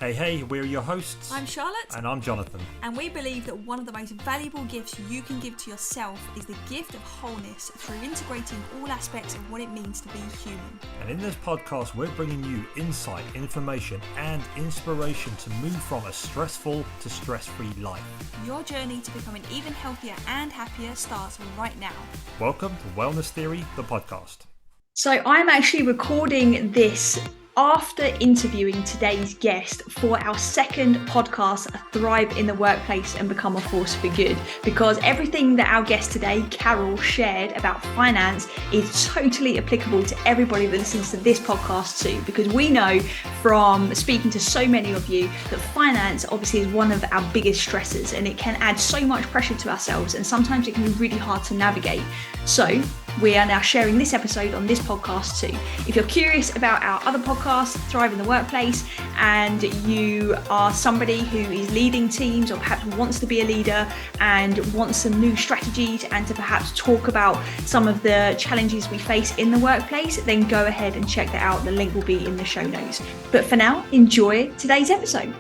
Hey, we're your hosts. I'm Charlotte. And I'm Jonathan. And we believe that one of the most valuable gifts you can give to yourself is the gift of wholeness through integrating all aspects of what it means to be human. And in this podcast, we're bringing you insight, information, and inspiration to move from a stressful to stress-free life. Your journey to becoming even healthier and happier starts right now. Welcome to Wellness Theory, the podcast. So I'm actually recording this after interviewing today's guest for our second podcast, Thrive in the Workplace and Become a Force for Good, because everything that our guest today, Carol, shared about finance is totally applicable to everybody that listens to this podcast too, because we know from speaking to so many of you that finance obviously is one of our biggest stressors, and it can add so much pressure to ourselves, and sometimes it can be really hard to navigate. So we are now sharing this episode on this podcast too. If you're curious about our other podcast, Thrive in the Workplace, and you are somebody who is leading teams or perhaps wants to be a leader and wants some new strategies and to perhaps talk about some of the challenges we face in the workplace, then go ahead and check that out. The link will be in the show notes. But for now, enjoy today's episode.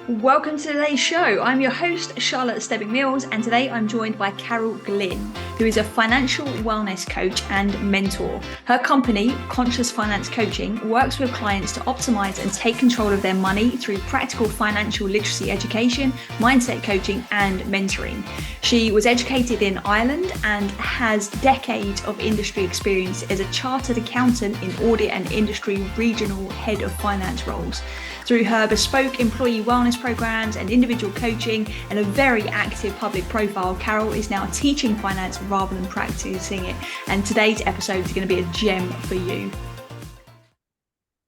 Welcome to today's show. I'm your host, Charlotte Stebbing-Mills, and today I'm joined by Carol Glynn, who is a financial wellness coach and mentor. Her company, Conscious Finance Coaching, works with clients to optimize and take control of their money through practical financial literacy education, mindset coaching, and mentoring. She was educated in Ireland and has decades of industry experience as a chartered accountant in audit and industry regional head of finance roles. Through her bespoke employee wellness programs and individual coaching and a very active public profile, Carol is now teaching finance rather than practicing it. And today's episode is going to be a gem for you.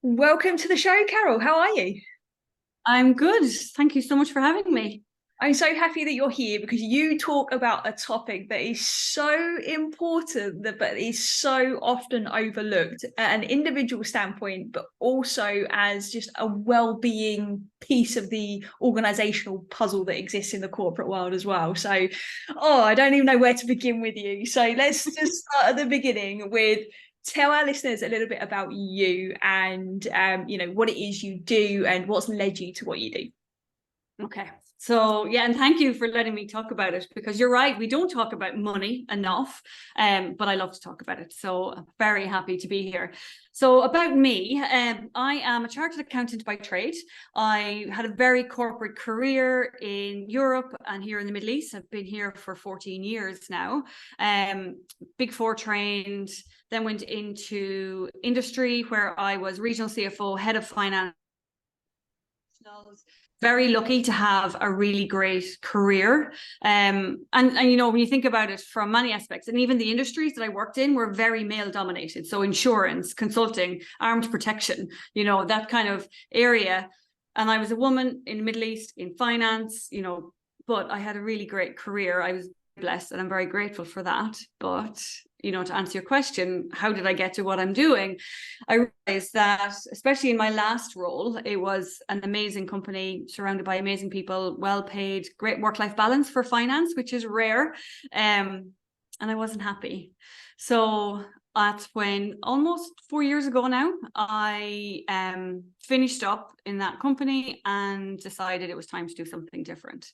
Welcome to the show, Carol. How are you? I'm good. Thank you so much for having me. I'm so happy that you're here because you talk about a topic that is so important but is so often overlooked at an individual standpoint, but also as just a well-being piece of the organizational puzzle that exists in the corporate world as well. So, I don't even know where to begin with you. So let's just start at the beginning with tell our listeners a little bit about you and, what it is you do and what's led you to what you do. Okay. So, and thank you for letting me talk about it, because you're right, we don't talk about money enough, but I love to talk about it. So I'm very happy to be here. So about me, I am a chartered accountant by trade. I had a very corporate career in Europe and here in the Middle East. I've been here for 14 years now. Big Four trained, then went into industry where I was regional CFO, head of finance. Very lucky to have a really great career. And when you think about it from many aspects, and even the industries that I worked in were very male dominated. So insurance, consulting, armed protection, that kind of area. And I was a woman in the Middle East in finance, but I had a really great career. I was blessed and I'm very grateful for that. But to answer your question, how did I get to what I'm doing? I realized that, especially in my last role, it was an amazing company surrounded by amazing people, well paid, great work-life balance for finance, which is rare. And I wasn't happy. So that's when, almost 4 years ago now, I finished up in that company and decided it was time to do something different.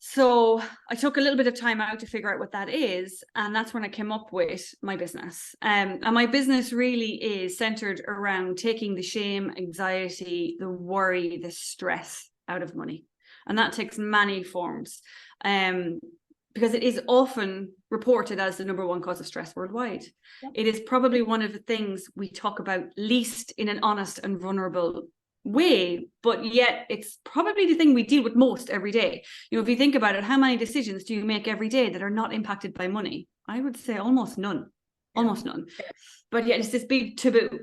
So I took a little bit of time out to figure out what that is. And that's when I came up with my business. And my business really is centered around taking the shame, anxiety, the worry, the stress out of money. And that takes many forms because it is often reported as the number one cause of stress worldwide. Yeah. It is probably one of the things we talk about least in an honest and vulnerable way, but yet it's probably the thing we deal with most every day. If you think about it, how many decisions do you make every day that are not impacted by money? I would say almost none. But yet it's this big taboo.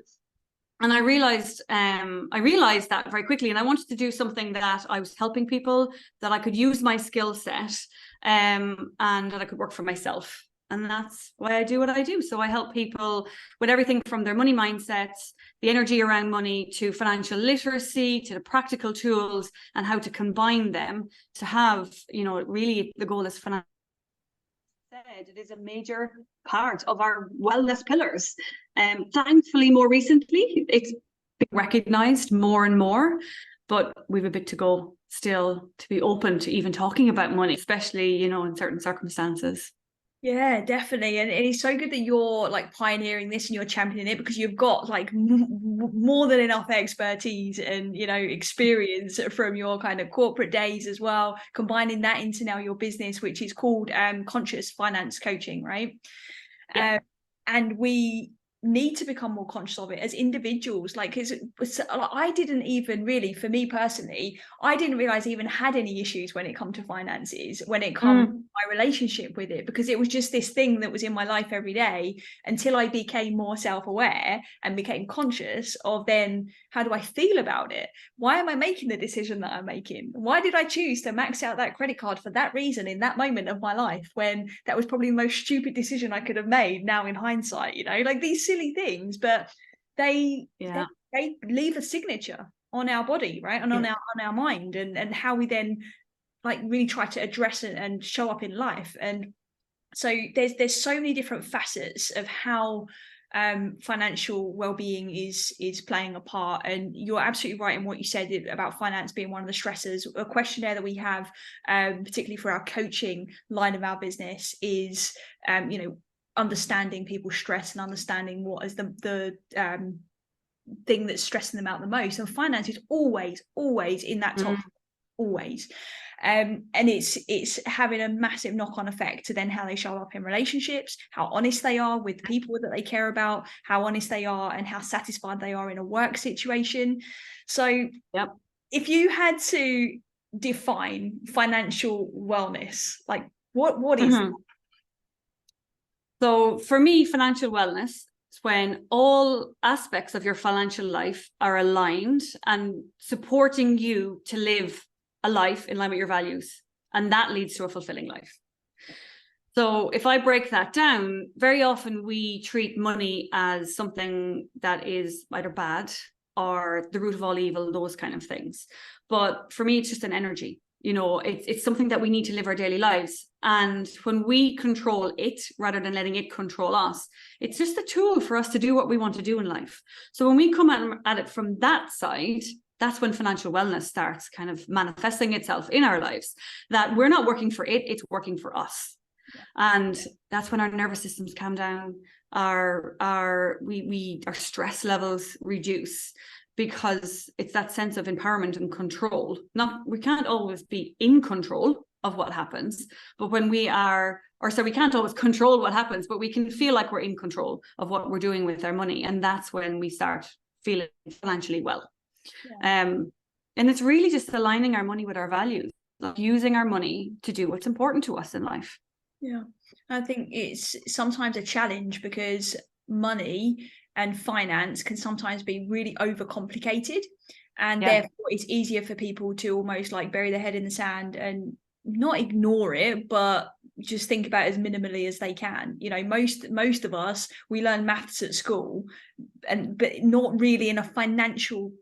And I realized that very quickly, and I wanted to do something that I was helping people, that I could use my skill set, and that I could work for myself. And that's why I do what I do. So I help people with everything from their money mindsets, the energy around money, to financial literacy, to the practical tools and how to combine them to have, really the goal is financial. It is a major part of our wellness pillars. Thankfully, more recently, it's been recognized more and more. but we've a bit to go still to be open to even talking about money, especially, you know, in certain circumstances. Yeah, definitely. And it's so good that you're like pioneering this and you're championing it, because you've got like more than enough expertise and, you know, experience from your kind of corporate days as well, combining that into now your business, which is called Conscious Finance Coaching, right? Yeah. And we need to become more conscious of it as individuals. Like, I didn't even really, for me personally, I didn't realize I even had any issues when it come to finances, when it comes to my relationship with it, because it was just this thing that was in my life every day, until I became more self-aware and became conscious of then, how do I feel about it? Why am I making the decision that I'm making? Why did I choose to max out that credit card for that reason in that moment of my life, when that was probably the most stupid decision I could have made now in hindsight? You know, like these silly things, but they leave a signature on our body, right? And on our mind, and how we then like really try to address it and show up in life. And so there's so many different facets of how financial well-being is playing a part. And you're absolutely right in what you said about finance being one of the stressors. A questionnaire that we have, particularly for our coaching line of our business, is you know, understanding people's stress and understanding what is the thing that's stressing them out the most. And finance is always in that top, always. And it's having a massive knock-on effect to then how they show up in relationships, how honest they are with people that they care about, how honest they are, and how satisfied they are in a work situation. So if you had to define financial wellness, like what is that? So for me, financial wellness is when all aspects of your financial life are aligned and supporting you to live a life in line with your values. And that leads to a fulfilling life. So if I break that down, very often we treat money as something that is either bad or the root of all evil, those kind of things. But for me, it's just an energy. You know, it's something that we need to live our daily lives. And when we control it rather than letting it control us, it's just a tool for us to do what we want to do in life. So when we come at it from that side, that's when financial wellness starts kind of manifesting itself in our lives, that we're not working for it, it's working for us. And that's when our nervous systems calm down, our stress levels reduce, because it's that sense of empowerment and control. We can't always be in control of what happens, but when we can't always control what happens, but we can feel like we're in control of what we're doing with our money. And that's when we start feeling financially well. And it's really just aligning our money with our values, like using our money to do what's important to us in life. Yeah, I think it's sometimes a challenge, because money and finance can sometimes be really overcomplicated, and therefore it's easier for people to almost like bury their head in the sand and not ignore it, but just think about it as minimally as they can. You know, most of us, we learn maths at school, but not really in a financial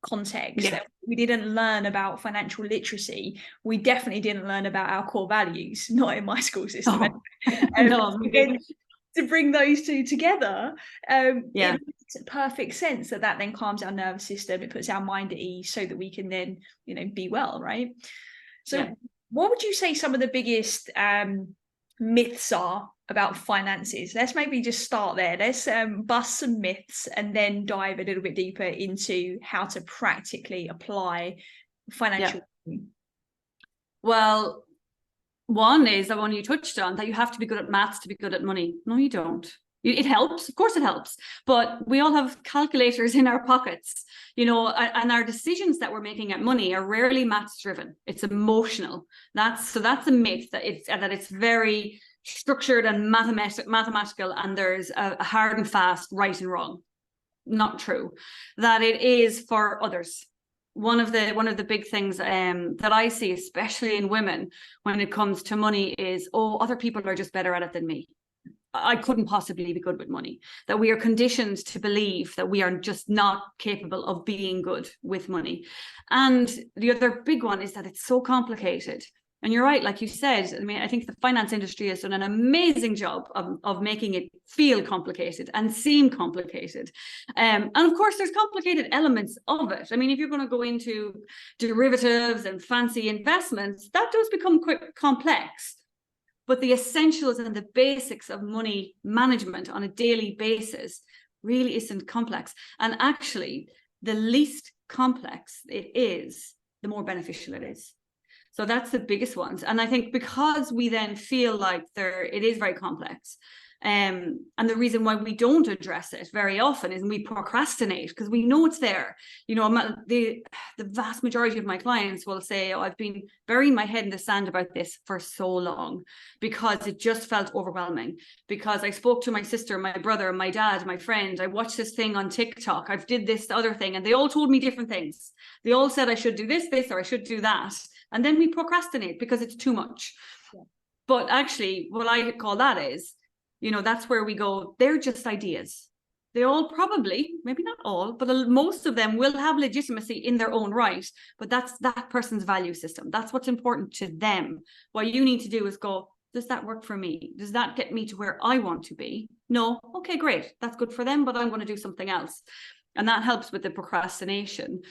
context. We didn't learn about financial literacy. We definitely didn't learn about our core values, not in my school system. To bring those two together, it makes perfect sense that then calms our nervous system. It puts our mind at ease so that we can then, you know, be well, right? So what would you say some of the biggest myths are about finances? Let's maybe just start there. Let's bust some myths and then dive a little bit deeper into how to practically apply financial. Well, one is the one you touched on, that you have to be good at maths to be good at money. No, you don't. It helps, of course it helps, but we all have calculators in our pockets, you know, and our decisions that we're making at money are rarely maths driven. It's emotional. That's a myth, that it's very structured and mathematical, and there's a hard and fast right and wrong. Not true. That it is for others. One of the big things that I see, especially in women, when it comes to money, is, other people are just better at it than me. I couldn't possibly be good with money. That we are conditioned to believe that we are just not capable of being good with money. And the other big one is that it's so complicated. And you're right, like you said, I mean, I think the finance industry has done an amazing job of making it feel complicated and seem complicated. And of course, there's complicated elements of it. I mean, if you're going to go into derivatives and fancy investments, that does become quite complex. But the essentials and the basics of money management on a daily basis really isn't complex. And actually, the least complex it is, the more beneficial it is. So that's the biggest ones. And I think because we then feel like it is very complex, and the reason why we don't address it very often is we procrastinate because we know it's there. You know, the vast majority of my clients will say, oh, I've been burying my head in the sand about this for so long because it just felt overwhelming. Because I spoke to my sister, my brother, my dad, my friend. I watched this thing on TikTok. I've did this other thing, and they all told me different things. They all said I should do this, or I should do that. And then we procrastinate because it's too much. Yeah. But actually, what I call that is, you know, that's where we go, they're just ideas. They all probably, maybe not all, but most of them will have legitimacy in their own right. But that's that person's value system. That's what's important to them. What you need to do is go, does that work for me? Does that get me to where I want to be? No? Okay, great. That's good for them, but I'm going to do something else. And that helps with the procrastination.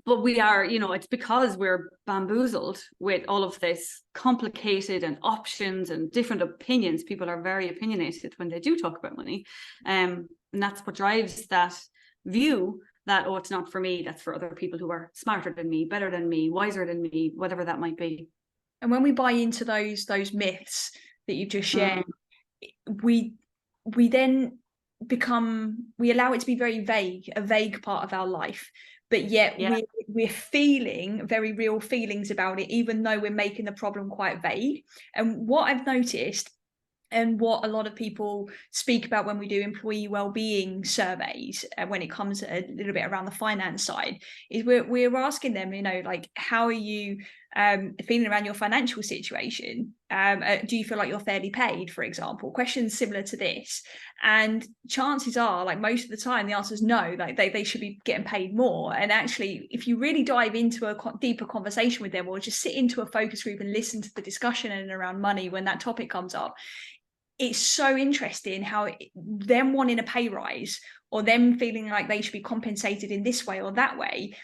But we are, you know, it's because we're bamboozled with all of this complicated and options and different opinions. People are very opinionated when they do talk about money. And that's what drives that view that, oh, it's not for me. That's for other people who are smarter than me, better than me, wiser than me, whatever that might be. And when we buy into those myths that you just shared, we then we allow it to be very vague, a vague part of our life. But yet we're feeling very real feelings about it, even though we're making the problem quite vague. And what I've noticed, and what a lot of people speak about when we do employee well-being surveys, when it comes a little bit around the finance side, is we're asking them, you know, like, how are you feeling around your financial situation? Do you feel like you're fairly paid, for example? Questions similar to this. And chances are, like, most of the time, the answer is no, like they should be getting paid more. And actually, if you really dive into a deeper conversation with them, or just sit into a focus group and listen to the discussion and around money when that topic comes up, it's so interesting how them wanting a pay rise or them feeling like they should be compensated in this way or that way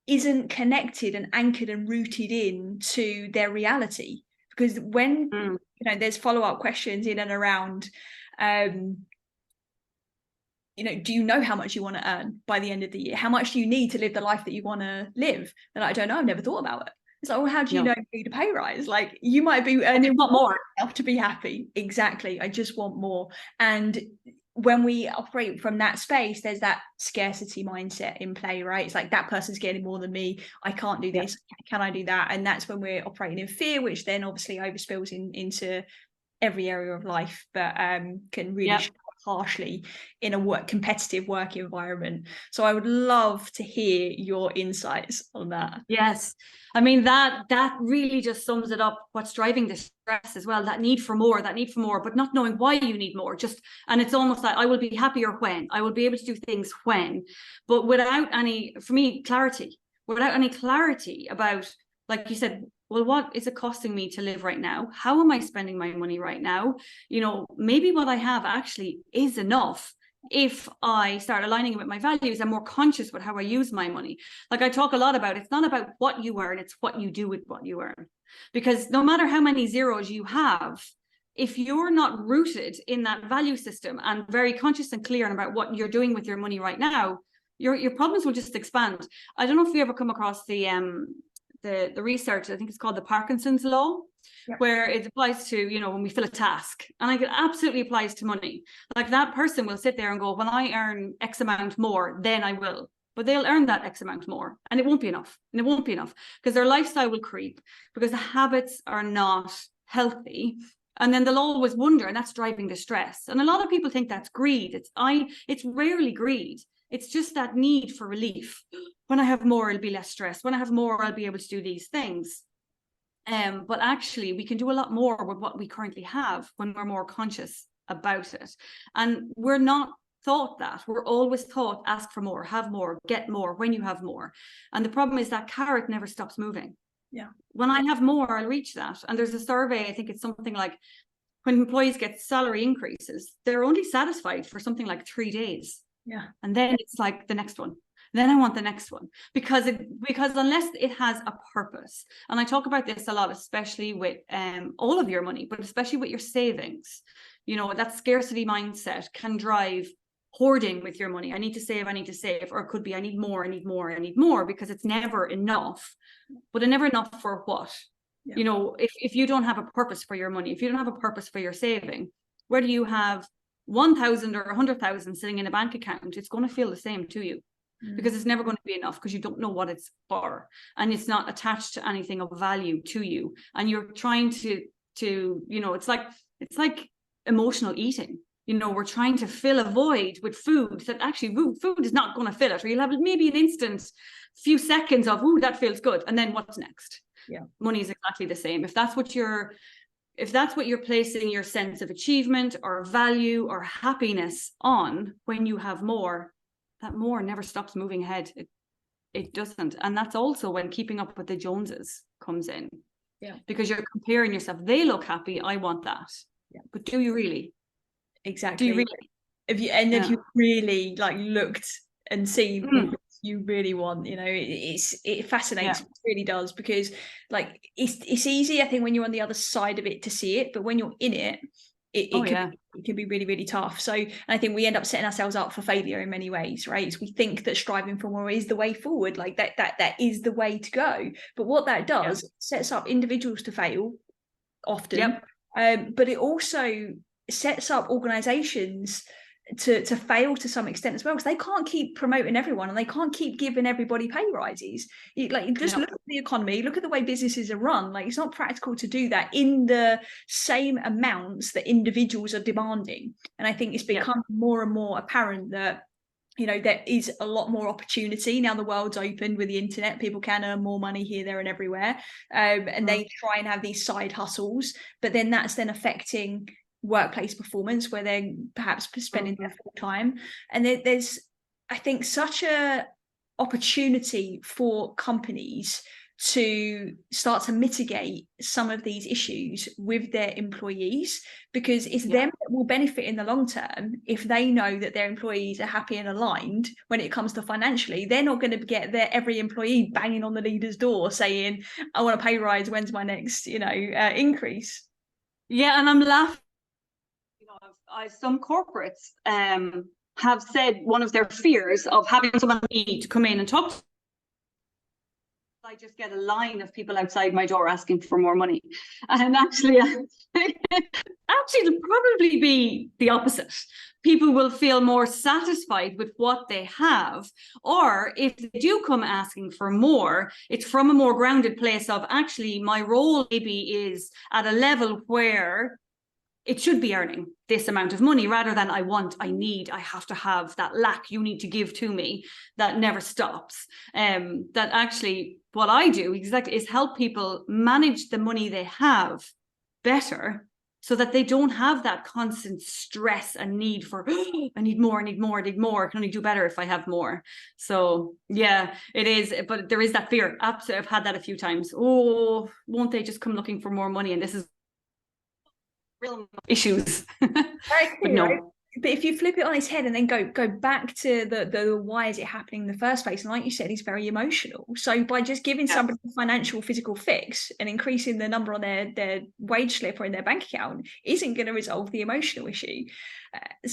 isn't connected and anchored and rooted in to their reality. Because when you know, there's follow-up questions in and around, you know, do you know how much you want to earn by the end of the year? How much do you need to live the life that you want to live? And I don't know, I've never thought about it. It's like, well, how do you know you need a pay rise? Like, you might be earning more to be happy. Exactly. I just want more. And when we operate from that space, there's that scarcity mindset in play, right? It's like, that person's getting more than me. I can't do this. Can I do that? And that's when we're operating in fear, which then obviously overspills into every area of life, but can really show harshly in a competitive work environment. So I would love to hear your insights on that. Yes. I mean, that really just sums it up, what's driving the stress as well, that need for more, but not knowing why you need more. And it's almost like, I will be happier when, I will be able to do things when, but without any, for me, clarity about, like you said, well, what is it costing me to live right now? How am I spending my money right now? You know, maybe what I have actually is enough. If I start aligning with my values, I'm more conscious with how I use my money. Like I talk a lot about, it's not about what you earn, it's what you do with what you earn. Because no matter how many zeros you have, if you're not rooted in that value system and very conscious and clear about what you're doing with your money right now, your problems will just expand. I don't know if you ever come across the research, I think it's called the Parkinson's law, where it applies to, you know, when we fill a task, and like it absolutely applies to money. Like that person will sit there and go, when I earn X amount more, then I will. But they'll earn that X amount more, and it won't be enough. And it won't be enough because their lifestyle will creep, because the habits are not healthy. And then they'll always wonder, and that's driving the stress. And a lot of people think that's greed. It's rarely greed. It's just that need for relief. When I have more, it'll be less stress. When I have more, I'll be able to do these things. But actually, we can do a lot more with what we currently have when we're more conscious about it. And we're not taught that. We're always taught, ask for more, have more, get more when you have more. And the problem is that carrot never stops moving. When I have more, I'll reach that. And there's a survey, I think it's something like, when employees get salary increases, they're only satisfied for something like 3 days. Yeah. And then it's like the next one. Then I want the next one, because unless it has a purpose, and I talk about this a lot, especially with all of your money, but especially with your savings, you know, that scarcity mindset can drive hoarding with your money. I need to save, or it could be I need more, because it's never enough. But never enough for what? Yeah. You know, if you don't have a purpose for your money, if you don't have a purpose for your saving, whether you have 1,000 or 100,000 sitting in a bank account, it's going to feel the same to you. Because it's never going to be enough, because you don't know what it's for, and it's not attached to anything of value to you, and you're trying to you know, it's like emotional eating. You know, we're trying to fill a void with food that actually food is not going to fill it, or you'll have maybe an instant few seconds of, ooh, that feels good, and then what's next? Yeah, money is exactly the same. If that's what you're placing your sense of achievement or value or happiness on, when you have more, that more never stops moving ahead. It doesn't. And that's also when keeping up with the Joneses comes in. Yeah. Because you're comparing yourself. They look happy, I want that. Yeah. But do you really? Exactly. Do you really? If you really like looked and seen what you really want, you know, it fascinates me, it really does, because like it's easy, I think, when you're on the other side of it to see it, but when you're in it, it can be really, really tough. So I think we end up setting ourselves up for failure in many ways, right? So we think that striving for more is the way forward, like that is the way to go. But what that does, sets up individuals to fail often, but it also sets up organizations to fail to some extent as well, because they can't keep promoting everyone and they can't keep giving everybody pay rises. Look at the economy, look at the way businesses are run. Like, it's not practical to do that in the same amounts that individuals are demanding. And I think it's become more and more apparent that, you know, there is a lot more opportunity now. The world's opened with the internet. People can earn more money here, there, and everywhere, and they try and have these side hustles, but then that's then affecting workplace performance, where they're perhaps spending their full time. And there's, I think, such a opportunity for companies to start to mitigate some of these issues with their employees, because it's them that will benefit in the long term. If they know that their employees are happy and aligned when it comes to financially, they're not going to get every employee banging on the leader's door saying, I want a pay rise, when's my next, you know, increase. Yeah, and I'm laughing. Some corporates have said one of their fears of having someone to come in and talk to, I just get a line of people outside my door asking for more money. And actually it'll probably be the opposite. People will feel more satisfied with what they have, or if they do come asking for more, it's from a more grounded place of, actually, my role maybe is at a level where it should be earning this amount of money, rather than I have to have that lack you need to give to me that never stops. That actually what I do exactly is help people manage the money they have better, so that they don't have that constant stress and need for, I need more. I can only do better if I have more. So yeah, it is. But there is that fear. Absolutely. I've had that a few times. Oh, won't they just come looking for more money? And this is real issues. But no. Right? But if you flip it on its head and then go back to the why is it happening in the first place, and like you said, it's very emotional. So by just giving somebody a financial physical fix and increasing the number on their wage slip or in their bank account isn't going to resolve the emotional issue.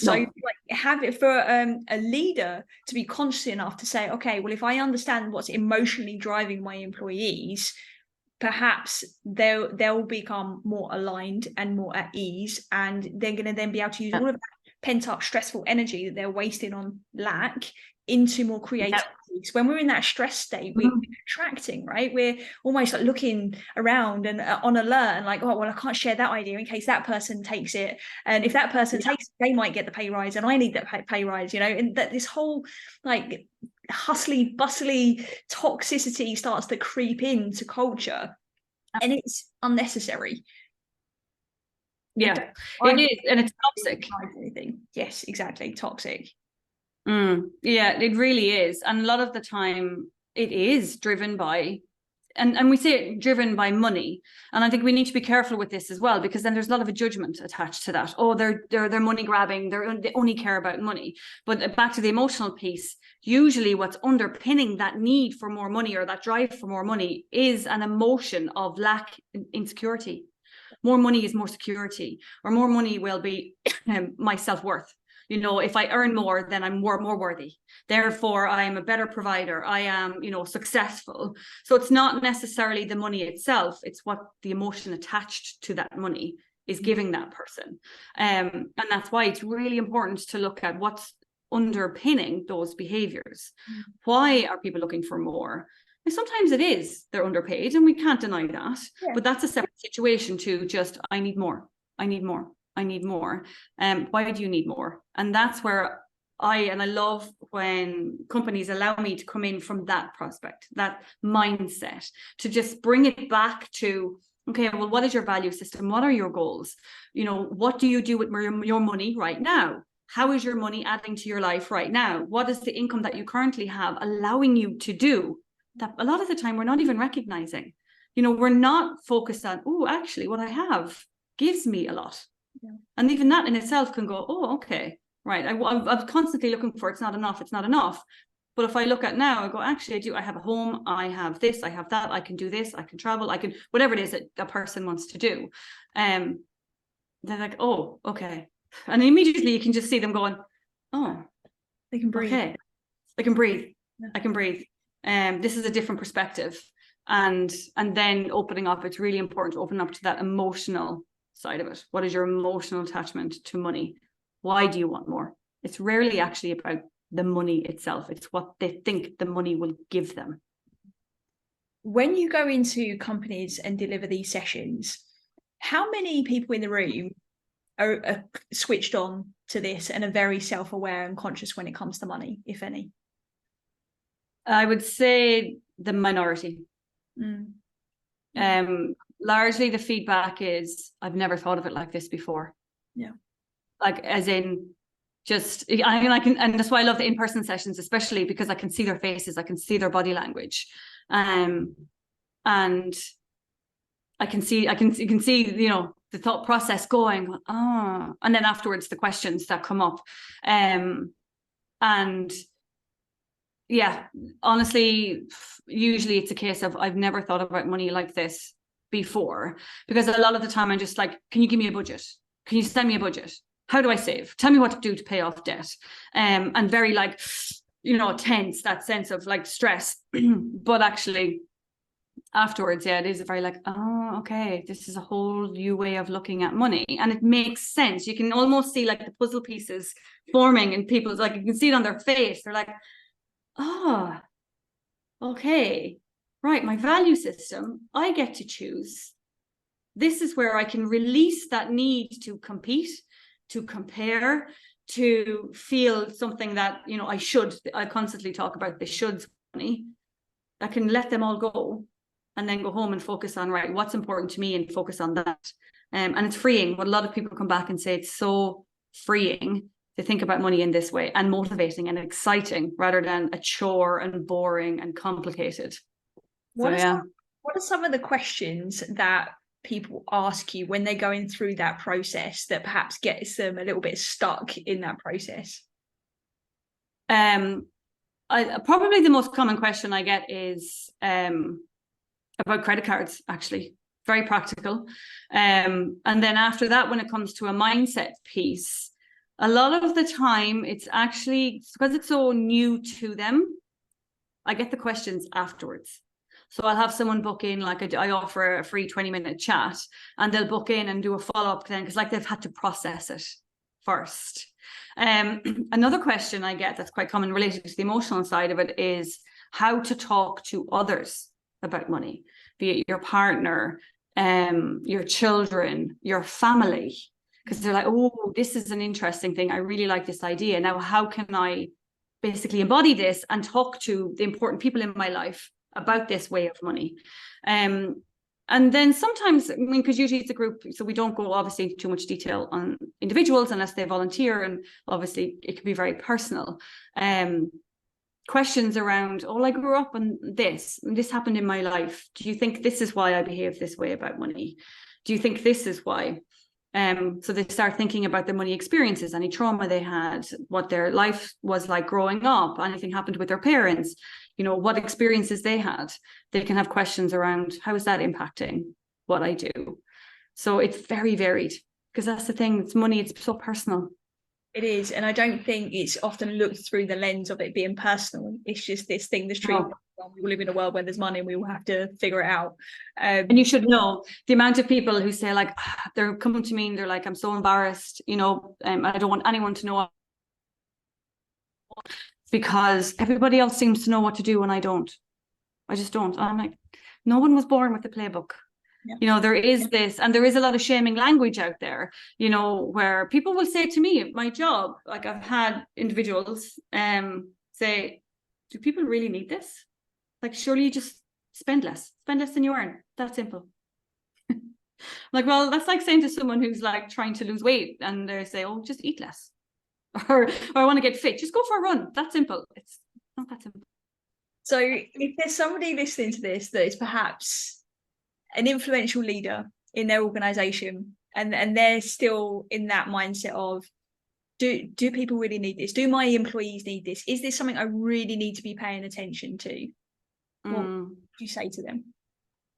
Like, have it for a leader to be conscious enough to say, okay, well, if I understand what's emotionally driving my employees, perhaps they'll become more aligned and more at ease, and they're going to then be able to use all of that pent up stressful energy that they're wasting on lack into more creative things. When we're in that stress state, we're attracting, right? We're almost like looking around and on alert and like, oh, well, I can't share that idea in case that person takes it. And if that person takes it, they might get the pay rise and I need that pay rise, you know, and that this whole like hustly, bustly toxicity starts to creep into culture, and it's unnecessary. Yeah, it is, and it's toxic. Yes, exactly, toxic. Yeah, it really is, and a lot of the time it is driven by and we say it driven by money. And I think we need to be careful with this as well, because then there's a lot of a judgment attached to that. Oh, they're money grabbing, they only care about money. But back to the emotional piece, usually what's underpinning that need for more money or that drive for more money is an emotion of lack, insecurity. More money is more security, or more money will be my self-worth. You know, if I earn more, then I'm more worthy. Therefore, I am a better provider. I am, you know, successful. So it's not necessarily the money itself. It's what the emotion attached to that money is giving that person. And that's why it's really important to look at what's underpinning those behaviors. Why are people looking for more? And sometimes it is they're underpaid, and we can't deny that. Yeah. But that's a separate situation to just, I need more. I need more. I need more. Why do you need more? And that's where I love when companies allow me to come in from that prospect, that mindset, to just bring it back to, okay, well, what is your value system? What are your goals? You know, what do you do with your money right now? How is your money adding to your life right now? What is the income that you currently have allowing you to do that a lot of the time we're not even recognizing? You know, we're not focused on, oh, actually what I have gives me a lot. Yeah. And even that in itself can go, oh, okay, right. I'm constantly looking for, it's not enough. But if I look at now, I go, actually, I have a home, I have this, I have that, I can do this, I can travel, I can, whatever it is that a person wants to do. They're like, oh, okay. And immediately you can just see them going, oh, they can breathe. Okay. I can breathe. Yeah. I can breathe. This is a different perspective. And then opening up, it's really important to open up to that emotional side of it. What is your emotional attachment to money? Why do you want more? It's rarely actually about the money itself. It's what they think the money will give them. When you go into companies and deliver these sessions, how many people in the room are switched on to this and are very self-aware and conscious when it comes to money, if any? I would say the minority. Largely the feedback is, I've never thought of it like this before. Yeah. Like, as in, just, I mean, and that's why I love the in-person sessions, especially because I can see their faces, I can see their body language. And you can see, you know, the thought process going, oh, and then afterwards the questions that come up. And yeah, honestly, usually it's a case of, I've never thought about money like this before, because a lot of the time I'm just like, can you give me a budget? Can you send me a budget? How do I save? Tell me what to do to pay off debt. And very like, you know, tense, that sense of like stress. But actually afterwards, yeah, it is very like, oh, okay, this is a whole new way of looking at money. And it makes sense. You can almost see like the puzzle pieces forming in people's, like, you can see it on their face. They're like, oh, okay, right, my value system, I get to choose. This is where I can release that need to compete, to compare, to feel something that, you know, I constantly talk about the shoulds money. I can let them all go and then go home and focus on, right, what's important to me, and focus on that. And it's freeing. What a lot of people come back and say, it's so freeing to think about money in this way, and motivating and exciting, rather than a chore and boring and complicated. What are some of the questions that people ask you when they're going through that process that perhaps gets them a little bit stuck in that process? Probably the most common question I get is about credit cards, actually. Very practical. And then after that, when it comes to a mindset piece, a lot of the time it's actually, because it's so new to them, I get the questions afterwards. So I'll have someone book in, like I offer a free 20-minute chat, and they'll book in and do a follow-up then, because like they've had to process it first. Another question I get that's quite common related to the emotional side of it is how to talk to others about money, be it your partner, your children, your family, because they're like, oh, this is an interesting thing. I really like this idea. Now, how can I basically embody this and talk to the important people in my life about this way of money? And then sometimes, I mean, because usually it's a group, so we don't go obviously into too much detail on individuals unless they volunteer, and obviously it can be very personal. questions around, oh, I grew up on this, and this happened in my life. Do you think this is why I behave this way about money? Do you think this is why? So they start thinking about their money experiences, any trauma they had, what their life was like growing up, anything happened with their parents, what experiences they had. They can have questions around, how is that impacting what I do? So it's very varied, because that's the thing, it's money, it's so personal. It is, and I don't think it's often looked through the lens of it being personal. It's just this thing that's true. We live in a world where there's money and we will have to figure it out. And you should know the amount of people who say, like, they're coming to me and they're like, I'm so embarrassed, I don't want anyone to know, because everybody else seems to know what to do and I don't. I just don't. I'm like, no one was born with the playbook. Yeah. There is this, and there is a lot of shaming language out there, where people will say to me at my job, like I've had individuals say, do people really need this? Like, surely you just spend less than you earn. That simple. Like, well, that's like saying to someone who's like trying to lose weight and they say, oh, just eat less. Or I want to get fit, just go for a run. That simple. It's not that simple. So if there's somebody listening to this that is perhaps an influential leader in their organization, and they're still in that mindset of, do people really need this? Do my employees need this? Is this something I really need to be paying attention to? What would you say to them?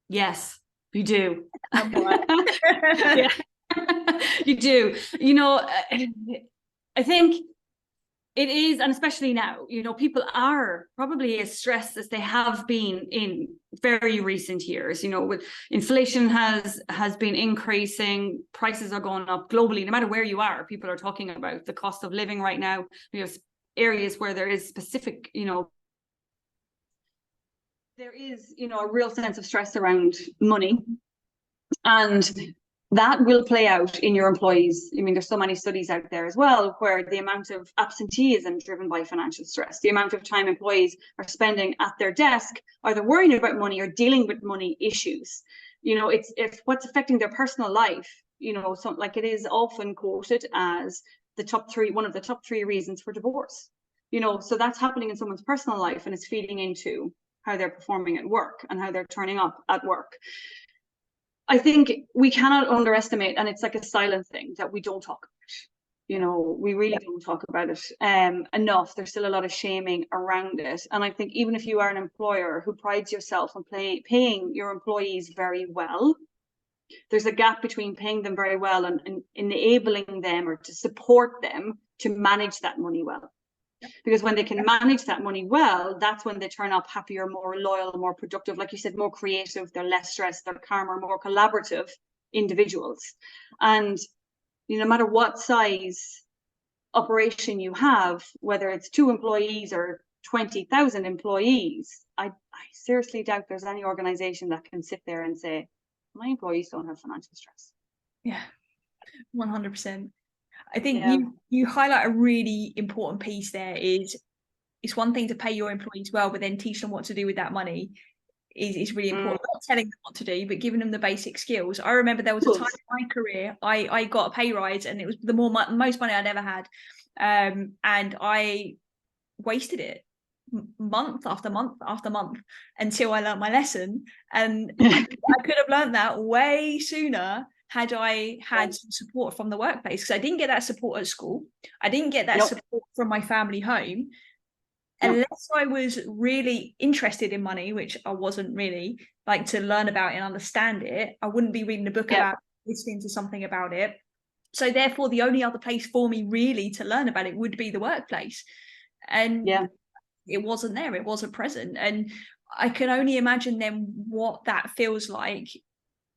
Yes, you do. Yeah. You do. I think it is, and especially now, people are probably as stressed as they have been in very recent years. With inflation has been increasing, prices are going up globally. No matter where you are, people are talking about the cost of living right now. We have areas where there is specific, there is, a real sense of stress around money, and that will play out in your employees. I mean, there's so many studies out there as well, where the amount of absenteeism driven by financial stress, the amount of time employees are spending at their desk, either worrying about money or dealing with money issues. It's what's affecting their personal life. So like it is often quoted as one of the top three reasons for divorce. So that's happening in someone's personal life, and it's feeding into how they're performing at work and how they're turning up at work. I think we cannot underestimate, and it's like a silent thing that we don't talk about. We really don't talk about it enough. There's still a lot of shaming around it. And I think even if you are an employer who prides yourself on paying your employees very well, there's a gap between paying them very well and enabling them or to support them to manage that money well. Because when they can manage that money well, that's when they turn up happier, more loyal, more productive, like you said, more creative, they're less stressed, they're calmer, more collaborative individuals. And no matter what size operation you have, whether it's 2 employees or 20,000 employees, I seriously doubt there's any organization that can sit there and say, my employees don't have financial stress. Yeah, 100%. I think you highlight a really important piece there. It's one thing to pay your employees well, but then teach them what to do with that money is really important. Not telling them what to do, but giving them the basic skills. I remember there was a time in my career I got a pay rise, and it was the most money I'd ever had, and I wasted it month after month after month until I learned my lesson. And I could have learned that way sooner had I had some support from the workplace, because I didn't get that support at school. I didn't get that support from my family home. Unless I was really interested in money, which I wasn't really, like to learn about and understand it, I wouldn't be reading a book about it, listening to something about it. So therefore, the only other place for me really to learn about it would be the workplace. And it wasn't there. It wasn't present. And I can only imagine then what that feels like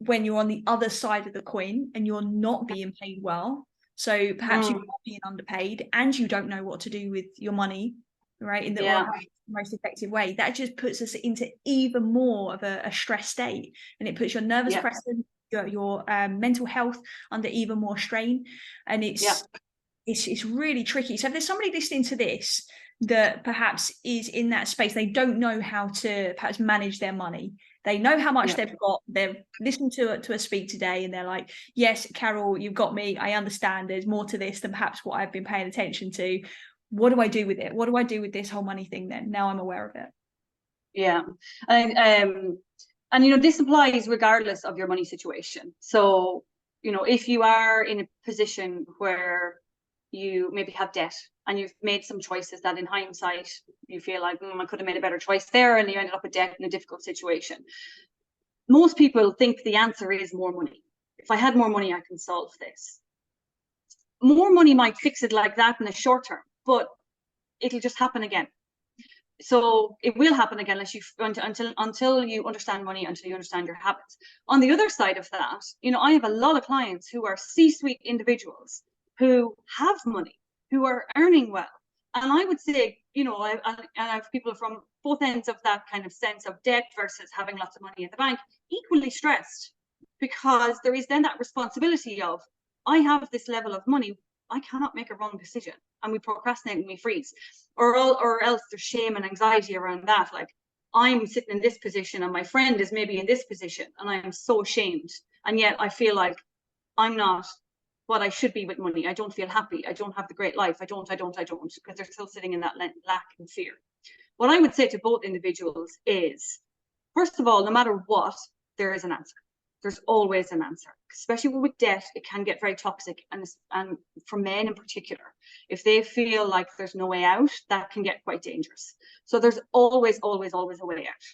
when you're on the other side of the coin and you're not being paid well. So perhaps you're not being underpaid and you don't know what to do with your money, right, in the most effective way. That just puts us into even more of a stress state, and it puts your nervous person, your mental health under even more strain. And it's really tricky. So if there's somebody listening to this that perhaps is in that space, they don't know how to perhaps manage their money. They know how much they've got. They've listened to a speak today and they're like, yes, Carol, you've got me. I understand there's more to this than perhaps what I've been paying attention to. what do I do with it? What do I do with this whole money thing then? Now I'm aware of it. Yeah. And, you know, this applies regardless of your money situation. So, you know, if you are in a position where you maybe have debt and you've made some choices that in hindsight, you feel like, I could have made a better choice there, and you ended up with debt in a difficult situation. Most people think the answer is more money. If I had more money, I can solve this. More money might fix it like that in the short term, but it'll just happen again. So it will happen again until you understand money, until you understand your habits. On the other side of that, you know, I have a lot of clients who are C-suite individuals who have money, who are earning well. And I would say, you know, I have people from both ends of that kind of sense of debt versus having lots of money in the bank, equally stressed, because there is then that responsibility of, I have this level of money, I cannot make a wrong decision, and we procrastinate and we freeze, or else there's shame and anxiety around that. Like, I'm sitting in this position and my friend is maybe in this position, and I am so ashamed, and yet I feel like I'm not what I should be with money. I don't feel happy. I don't have the great life. I don't, because they're still sitting in that lack and fear. What I would say to both individuals is, first of all, no matter what, there is an answer. There's always an answer, especially with debt. It can get very toxic, and for men in particular, if they feel like there's no way out, that can get quite dangerous. So there's always a way out.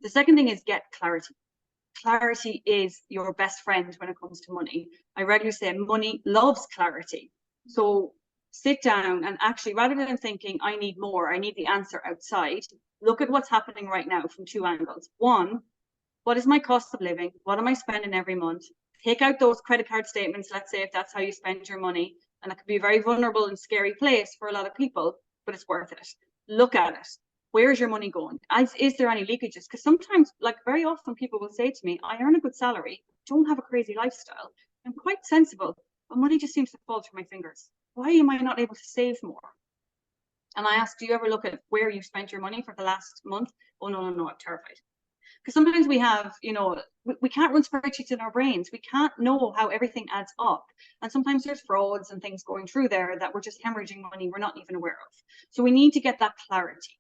The second thing is get clarity. Clarity is your best friend when it comes to money. I regularly say money loves clarity. So sit down and actually, rather than thinking I need more, I need the answer outside, look at what's happening right now from two angles. One, what is my cost of living? What am I spending every month? Take out those credit card statements, let's say, if that's how you spend your money. And that could be a very vulnerable and scary place for a lot of people, but it's worth it. Look at it. Where's your money going? Is there any leakages? Because sometimes, like very often, people will say to me, I earn a good salary, don't have a crazy lifestyle, I'm quite sensible, but money just seems to fall through my fingers. Why am I not able to save more? And I ask, do you ever look at where you spent your money for the last month? Oh, no, I'm terrified. Because sometimes we have, you know, we can't run spreadsheets in our brains. We can't know how everything adds up. And sometimes there's frauds and things going through there that we're just hemorrhaging money we're not even aware of. So we need to get that clarity.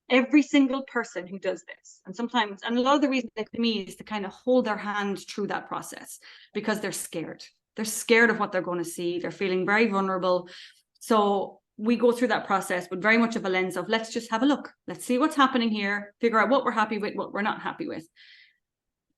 Every single person who does this, and a lot of the reason to me is to kind of hold their hand through that process, because they're scared. They're scared of what they're going to see. They're feeling very vulnerable. So we go through that process with very much of a lens of, let's just have a look. Let's see what's happening here, figure out what we're happy with, what we're not happy with.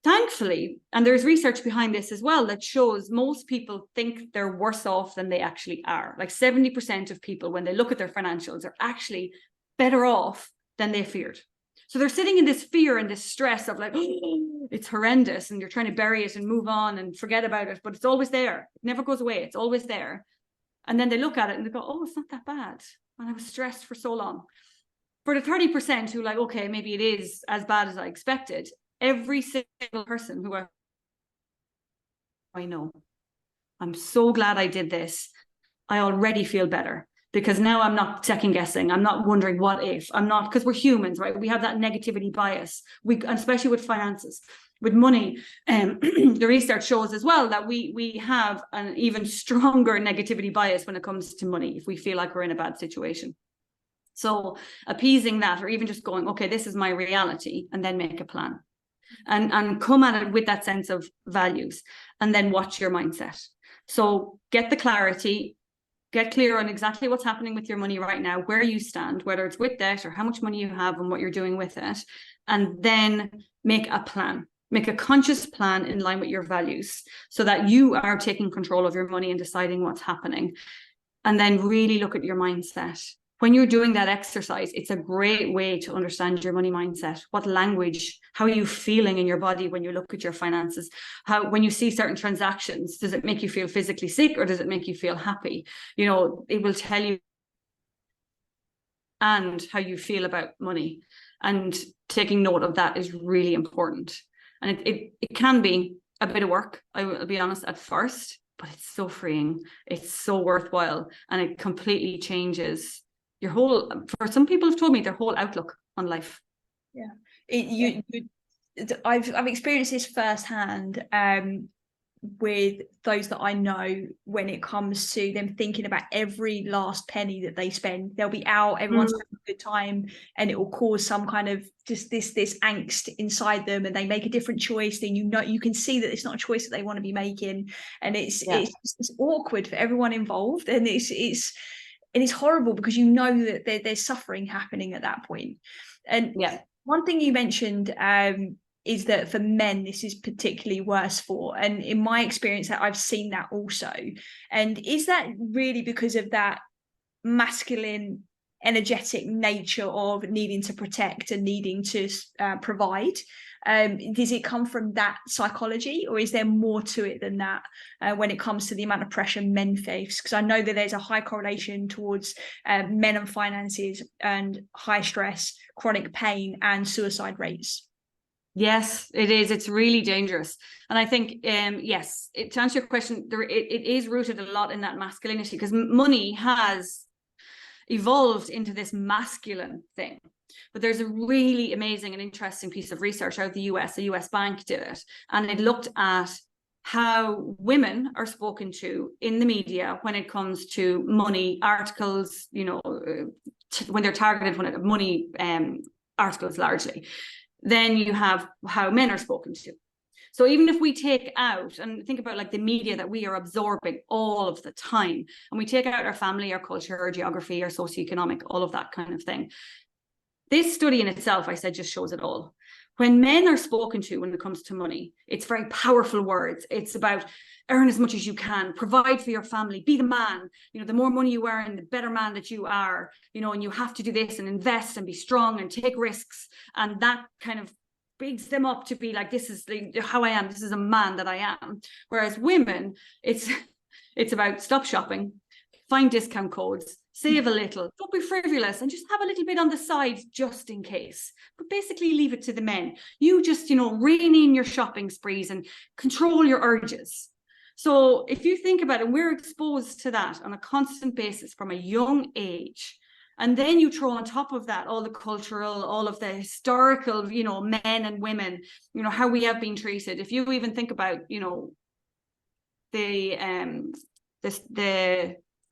Thankfully, and there's research behind this as well that shows most people think they're worse off than they actually are. Like 70% of people, when they look at their financials, are actually better off than they feared. So they're sitting in this fear and this stress of like, oh, it's horrendous, and you're trying to bury it and move on and forget about it, but it's always there. It never goes away. It's always there. And then they look at it and they go, oh, it's not that bad. And I was stressed for so long. For the 30% who like, okay, maybe it is as bad as I expected, every single person who I know, I'm so glad I did this. I already feel better, because now I'm not second guessing. I'm not wondering what if. I'm not, because we're humans, right? We have that negativity bias. Especially with finances. With money, the research shows as well that we have an even stronger negativity bias when it comes to money if we feel like we're in a bad situation. So appeasing that, or even just going, okay, this is my reality, and then make a plan and come at it with that sense of values, and then watch your mindset. So get the clarity, get clear on exactly what's happening with your money right now, where you stand, whether it's with debt or how much money you have and what you're doing with it, and then make a plan. Make a conscious plan in line with your values, so that you are taking control of your money and deciding what's happening. And then really look at your mindset. When you're doing that exercise, it's a great way to understand your money mindset. What language, how are you feeling in your body when you look at your finances? When you see certain transactions, does it make you feel physically sick, or does it make you feel happy? You know, it will tell you and how you feel about money. And taking note of that is really important. And it can be a bit of work, I will be honest, at first, but it's so freeing. It's so worthwhile. And it completely changes your whole, for some people have told me, their whole outlook on life. Yeah. I've experienced this firsthand. with those that I know when it comes to them thinking about every last penny that they spend. They'll be out, everyone's having a good time, and it will cause some kind of just this angst inside them, and they make a different choice. Then you can see that it's not a choice that they want to be making, and it's awkward for everyone involved, and it's horrible because you know that there's suffering happening at that point. And one thing you mentioned is that for men, this is particularly worse for. And in my experience, that I've seen that also. And is that really because of that masculine, energetic nature of needing to protect and needing to provide? Does it come from that psychology, or is there more to it than that when it comes to the amount of pressure men face? Because I know that there's a high correlation towards men and finances and high stress, chronic pain, and suicide rates. Yes, it is. It's really dangerous. And I think, yes, to answer your question, it is rooted a lot in that masculinity, because money has evolved into this masculine thing. But there's a really amazing and interesting piece of research out of the US. A US bank did it, and it looked at how women are spoken to in the media when it comes to money articles, when they're targeted, when money articles largely. Then you have how men are spoken to. So even if we take out and think about like the media that we are absorbing all of the time, and we take out our family, our culture, our geography, our socioeconomic, all of that kind of thing. This study in itself, I said, just shows it all. When men are spoken to when it comes to money, it's very powerful words. It's about earn as much as you can, provide for your family, be the man. The more money you earn, the better man that you are, and you have to do this and invest and be strong and take risks. And that kind of bigs them up to be like, this is how I am. This is a man that I am. Whereas women, it's about stop shopping, find discount codes, save a little, don't be frivolous, and just have a little bit on the side just in case. But basically leave it to the men. You just, rein in your shopping sprees and control your urges. So if you think about it, we're exposed to that on a constant basis from a young age. And then you throw on top of that all the cultural, all of the historical, men and women, how we have been treated. If you even think about,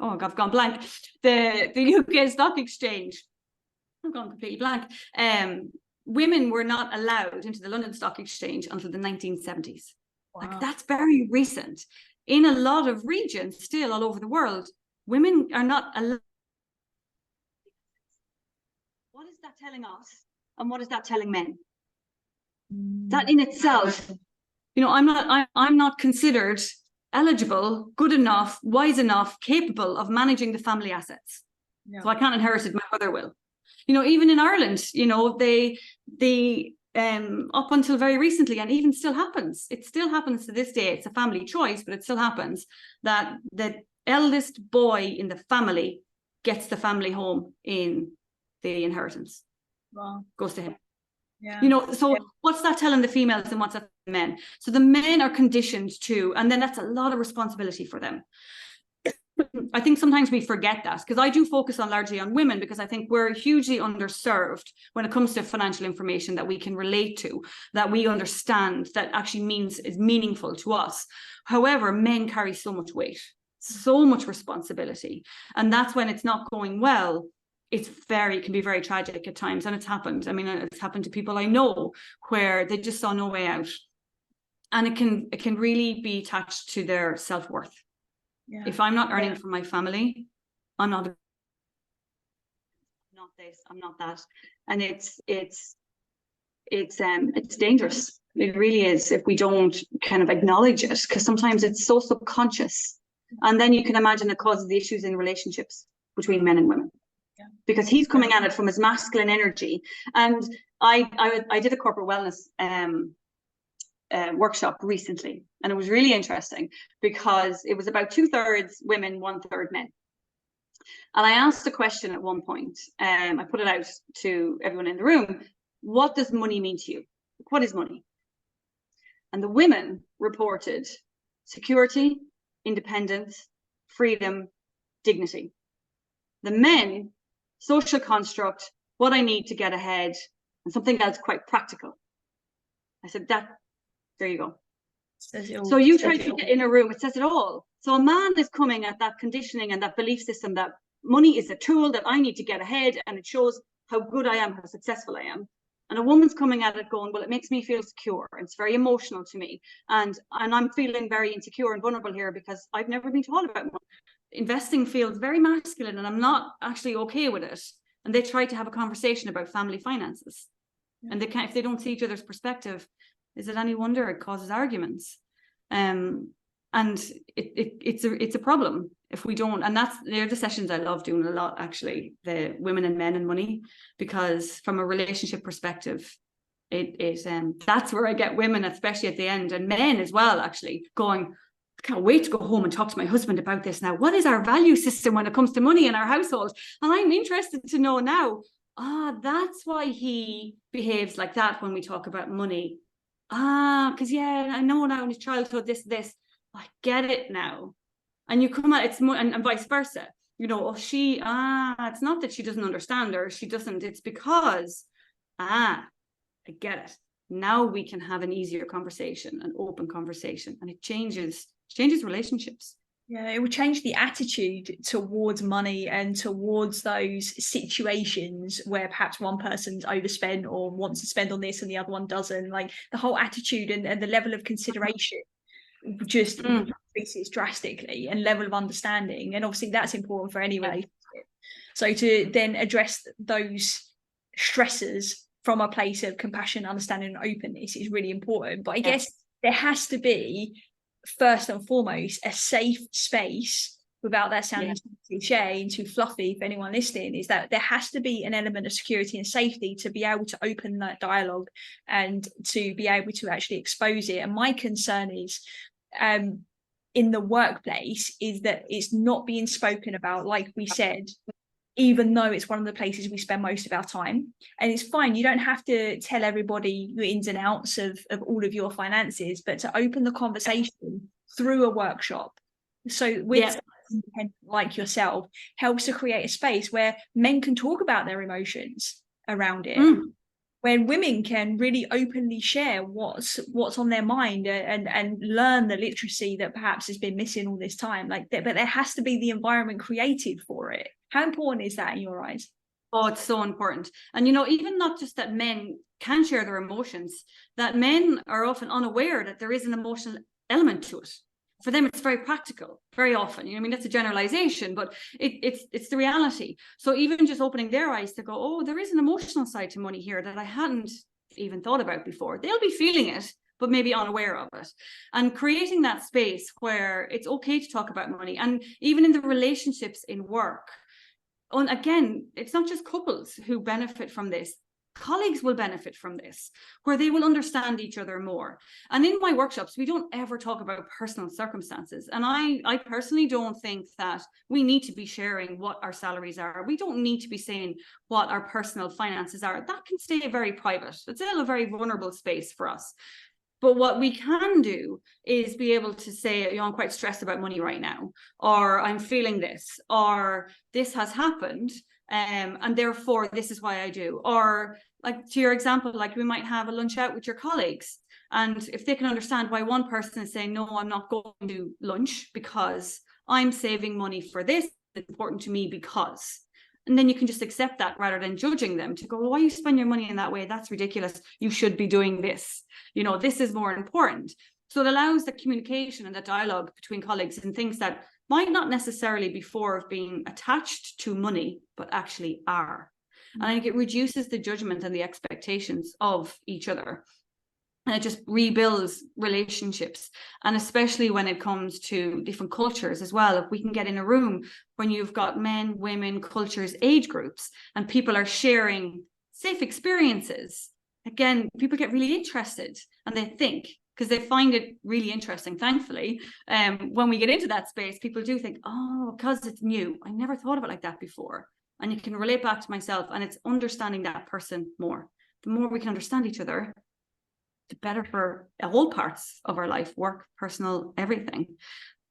I've gone blank. The UK Stock Exchange. I've gone completely blank. Women were not allowed into the London Stock Exchange until the 1970s. Wow. Like, that's very recent. In a lot of regions, still all over the world, women are not allowed. What is that telling us? And what is that telling men? That in itself, I'm not considered eligible, good enough, wise enough, capable of managing the family assets. Yeah. So I can't inherit it, my mother will. Even in Ireland, they up until very recently, and even still happens, it still happens to this day, it's a family choice, but it still happens that the eldest boy in the family gets the family home in the inheritance. Wow. Goes to him. Yeah. So what's that telling the females and what's that telling the men? So the men are conditioned to, and then that's a lot of responsibility for them. I think sometimes we forget that, because I do focus largely on women, because I think we're hugely underserved when it comes to financial information that we can relate to, that we understand, that actually is meaningful to us. However, men carry so much weight, so much responsibility. And that's when it's not going well. It can be very tragic at times. And it's happened. I mean, it's happened to people I know where they just saw no way out. And it can really be attached to their self-worth. Yeah. If I'm not earning for my family, I'm not this, I'm not that. And it's dangerous. It really is, if we don't kind of acknowledge it, because sometimes it's so subconscious. And then you can imagine it causes the issues in relationships between men and women. Yeah. Because he's coming at it from his masculine energy. And I did a corporate wellness workshop recently, and it was really interesting because it was about 2/3 women, 1/3 men. And I asked a question at one point, I put it out to everyone in the room: what does money mean to you? What is money? And the women reported security, independence, freedom, dignity. The men, social construct, what I need to get ahead, and something else quite practical. I said, there you go. So you try to get in a room, it says it all. So a man is coming at that conditioning and that belief system that money is a tool that I need to get ahead, and it shows how good I am, how successful I am. And a woman's coming at it going, well, it makes me feel secure. It's very emotional to me. And I'm feeling very insecure and vulnerable here because I've never been taught about money. Investing feels very masculine and I'm not actually okay with it. And they try to have a conversation about family finances. And they can't, if they don't see each other's perspective, is it any wonder it causes arguments? And it's a problem if we don't. And they're the sessions I love doing a lot, actually, the women and men and money, because from a relationship perspective, that's where I get women, especially at the end, and men as well, actually going, I can't wait to go home and talk to my husband about this now. What is our value system when it comes to money in our household? And I'm interested to know now, that's why he behaves like that when we talk about money. Because I know now in his childhood, this, I get it now. And you come at it's more, and vice versa. You know, it's not that she doesn't understand or she doesn't, it's because, I get it. Now we can have an easier conversation, an open conversation, and it changes relationships. Yeah, it will change the attitude towards money and towards those situations where perhaps one person's overspent or wants to spend on this and the other one doesn't. Like the whole attitude and the level of consideration just increases drastically, and level of understanding. And obviously that's important for any relationship. So to then address those stressors from a place of compassion, understanding and openness is really important. But I guess there has to be, first and foremost, a safe space, without that sounding too cliche and too fluffy for anyone listening, is that there has to be an element of security and safety to be able to open that dialogue and to be able to actually expose it. And my concern is in the workplace is that it's not being spoken about, like we said, even though it's one of the places we spend most of our time. And it's fine, you don't have to tell everybody the ins and outs of all of your finances, but to open the conversation through a workshop. So with independent like yourself, helps to create a space where men can talk about their emotions around it, when women can really openly share what's on their mind and learn the literacy that perhaps has been missing all this time. But there has to be the environment created for it. How important is that in your eyes? Oh, it's so important. And, even not just that men can share their emotions, that men are often unaware that there is an emotional element to it. For them, it's very practical, very often. That's a generalization, but it's the reality. So even just opening their eyes to go, oh, there is an emotional side to money here that I hadn't even thought about before. They'll be feeling it, but maybe unaware of it. And creating that space where it's okay to talk about money. And even in the relationships in work, and again, it's not just couples who benefit from this. Colleagues will benefit from this, where they will understand each other more. And in my workshops, we don't ever talk about personal circumstances. And I personally don't think that we need to be sharing what our salaries are. We don't need to be saying what our personal finances are. That can stay very private. It's still a very vulnerable space for us. But what we can do is be able to say, I'm quite stressed about money right now, or I'm feeling this, or this has happened. And therefore, this is why I do. Or like to your example, like we might have a lunch out with your colleagues. And if they can understand why one person is saying, no, I'm not going to lunch because I'm saving money for this, it's important to me because. And then you can just accept that rather than judging them to go, well, why you spend your money in that way? That's ridiculous. You should be doing this. This is more important. So it allows the communication and the dialogue between colleagues and things that might not necessarily before being attached to money, but actually are. And I think it reduces the judgment and the expectations of each other. And it just rebuilds relationships. And especially when it comes to different cultures as well, if we can get in a room when you've got men, women, cultures, age groups, and people are sharing safe experiences, again, people get really interested and they think, because they find it really interesting, thankfully. When we get into that space, people do think, oh, because it's new. I never thought of it like that before. And you can relate back to myself, and it's understanding that person more. The more we can understand each other, the better for all parts of our life, work, personal, everything.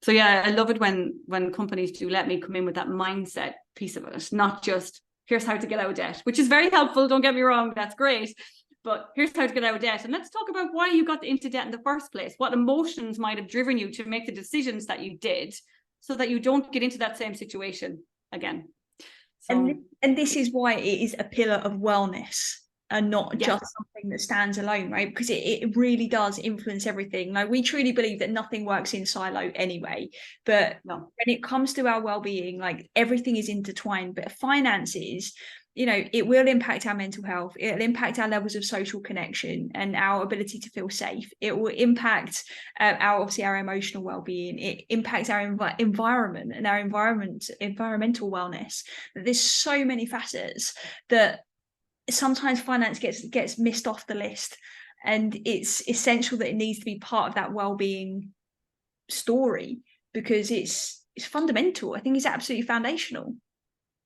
So yeah, I love it when companies do let me come in with that mindset piece of it, not just here's how to get out of debt, which is very helpful. Don't get me wrong, that's great. but here's how to get out of debt. And let's talk about why you got into debt in the first place. What emotions might have driven you to make the decisions that you did, so that you don't get into that same situation again. So, and this is why it is a pillar of wellness and not yes, just something that stands alone, right? Because it really does influence everything. Like, we truly believe that nothing works in silo anyway. But no. when it comes to our well-being, like, everything is intertwined. But finances, you know, it will impact our mental health. It'll impact our levels of social connection and our ability to feel safe. It will impact obviously our emotional well-being. It impacts our environment and our environmental wellness. There's so many facets that sometimes finance gets missed off the list, and it's essential that it needs to be part of that well-being story, because it's fundamental. I think it's absolutely foundational.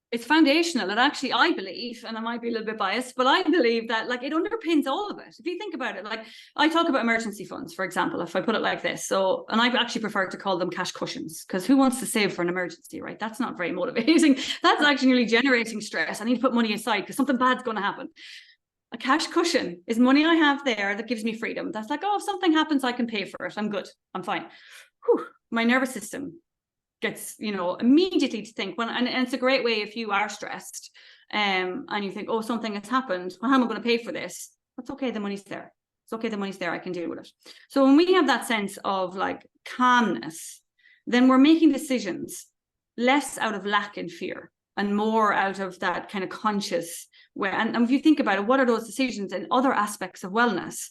It's foundational. And actually, I believe, and I might be a little bit biased, but I believe that, like, it underpins all of it. If you think about it, like, I talk about emergency funds, for example, if I put it like this. So, and I actually prefer to call them cash cushions, because who wants to save for an emergency, right? That's not very motivating. That's actually generating stress. I need to put money aside because something bad's going to happen. A cash cushion is money I have there that gives me freedom. That's like, oh, if something happens, I can pay for it. I'm good. I'm fine. Whew. My nervous system gets, you know, immediately to think and it's a great way if you are stressed and you think, oh, something has happened, well, how am I going to pay for this? That's okay, the money's there. It's okay, the money's there, I can deal with it. So when we have that sense of like calmness, then we're making decisions less out of lack and fear and more out of that kind of conscious way. And if you think about it, what are those decisions in other aspects of wellness?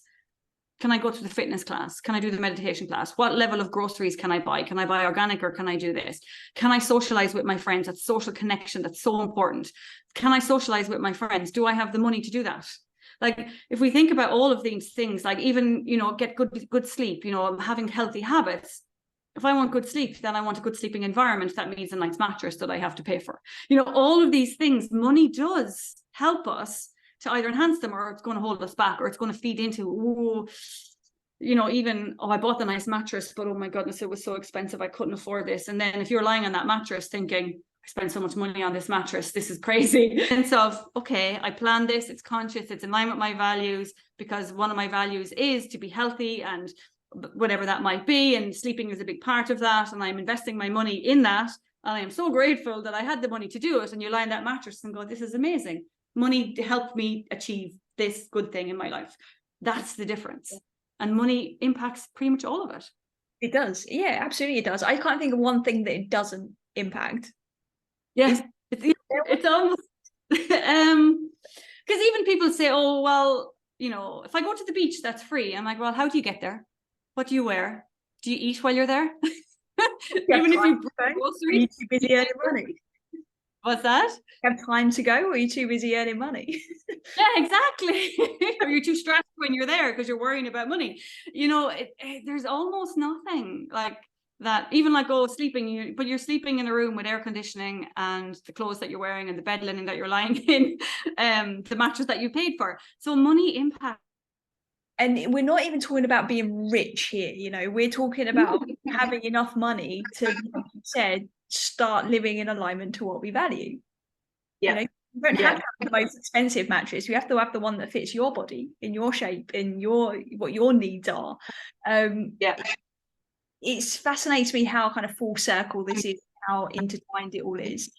Can I go to the fitness class? Can I do the meditation class? What level of groceries can I buy? Can I buy organic, or can I do this? Can I socialize with my friends? That's social connection. That's so important. Can I socialize with my friends? Do I have the money to do that? Like, if we think about all of these things, like even, you know, get good sleep, you know, having healthy habits. If I want good sleep, then I want a good sleeping environment. That means a nice mattress that I have to pay for. You know, all of these things, money does help us to either enhance them, or it's going to hold us back, or it's going to feed into, ooh, you know, even, oh, I bought the nice mattress, but oh my goodness, it was so expensive, I couldn't afford this. And then if you're lying on that mattress thinking, I spent so much money on this mattress, this is crazy. Sense of, okay, I planned this, it's conscious, it's in line with my values, because one of my values is to be healthy and whatever that might be, and sleeping is a big part of that, and I'm investing my money in that, and I am so grateful that I had the money to do it. And you lie on that mattress and go, this is amazing. Money helped me achieve this good thing in my life. That's the difference. And money impacts pretty much all of it. It does. Yeah, absolutely it does. I can't think of one thing that it doesn't impact. Yeah, it's almost because even people say, oh, well, you know, if I go to the beach, that's free. I'm like, well, how do you get there? What do you wear? Do you eat while you're there? Even if you bring groceries, are you too busy earning money? What's that? Have time to go, or are you too busy earning money? Yeah, exactly. Or you're too stressed when you're there because you're worrying about money. You know, there's almost nothing like that. Even like, oh, sleeping, but you're sleeping in a room with air conditioning and the clothes that you're wearing and the bed linen that you're lying in, the mattress that you paid for. So money impacts. And we're not even talking about being rich here. You know, we're talking about having enough money to, like you said, start living in alignment to what we value. Yeah. You know, you don't have to have the most expensive mattress. You have to have the one that fits your body, in your shape, in what your needs are. It fascinates me how kind of full circle this is, how intertwined it all is.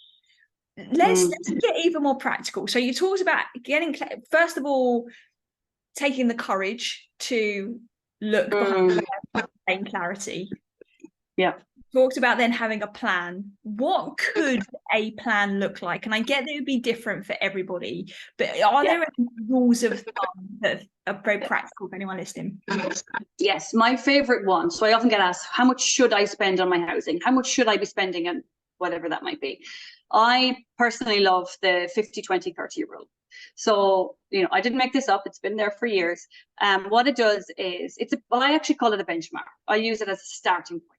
Let's get even more practical. So you talked about getting, first of all, taking the courage to look behind clarity. Yeah. Talked about then having a plan. What could a plan look like? And I get that it would be different for everybody, but are there any rules of thumb that are very practical for anyone listening? Yes, my favorite one. So I often get asked, how much should I spend on my housing? How much should I be spending on whatever that might be? I personally love the 50-20-30 rule. So, you know, I didn't make this up. It's been there for years. What it does is, I actually call it a benchmark. I use it as a starting point.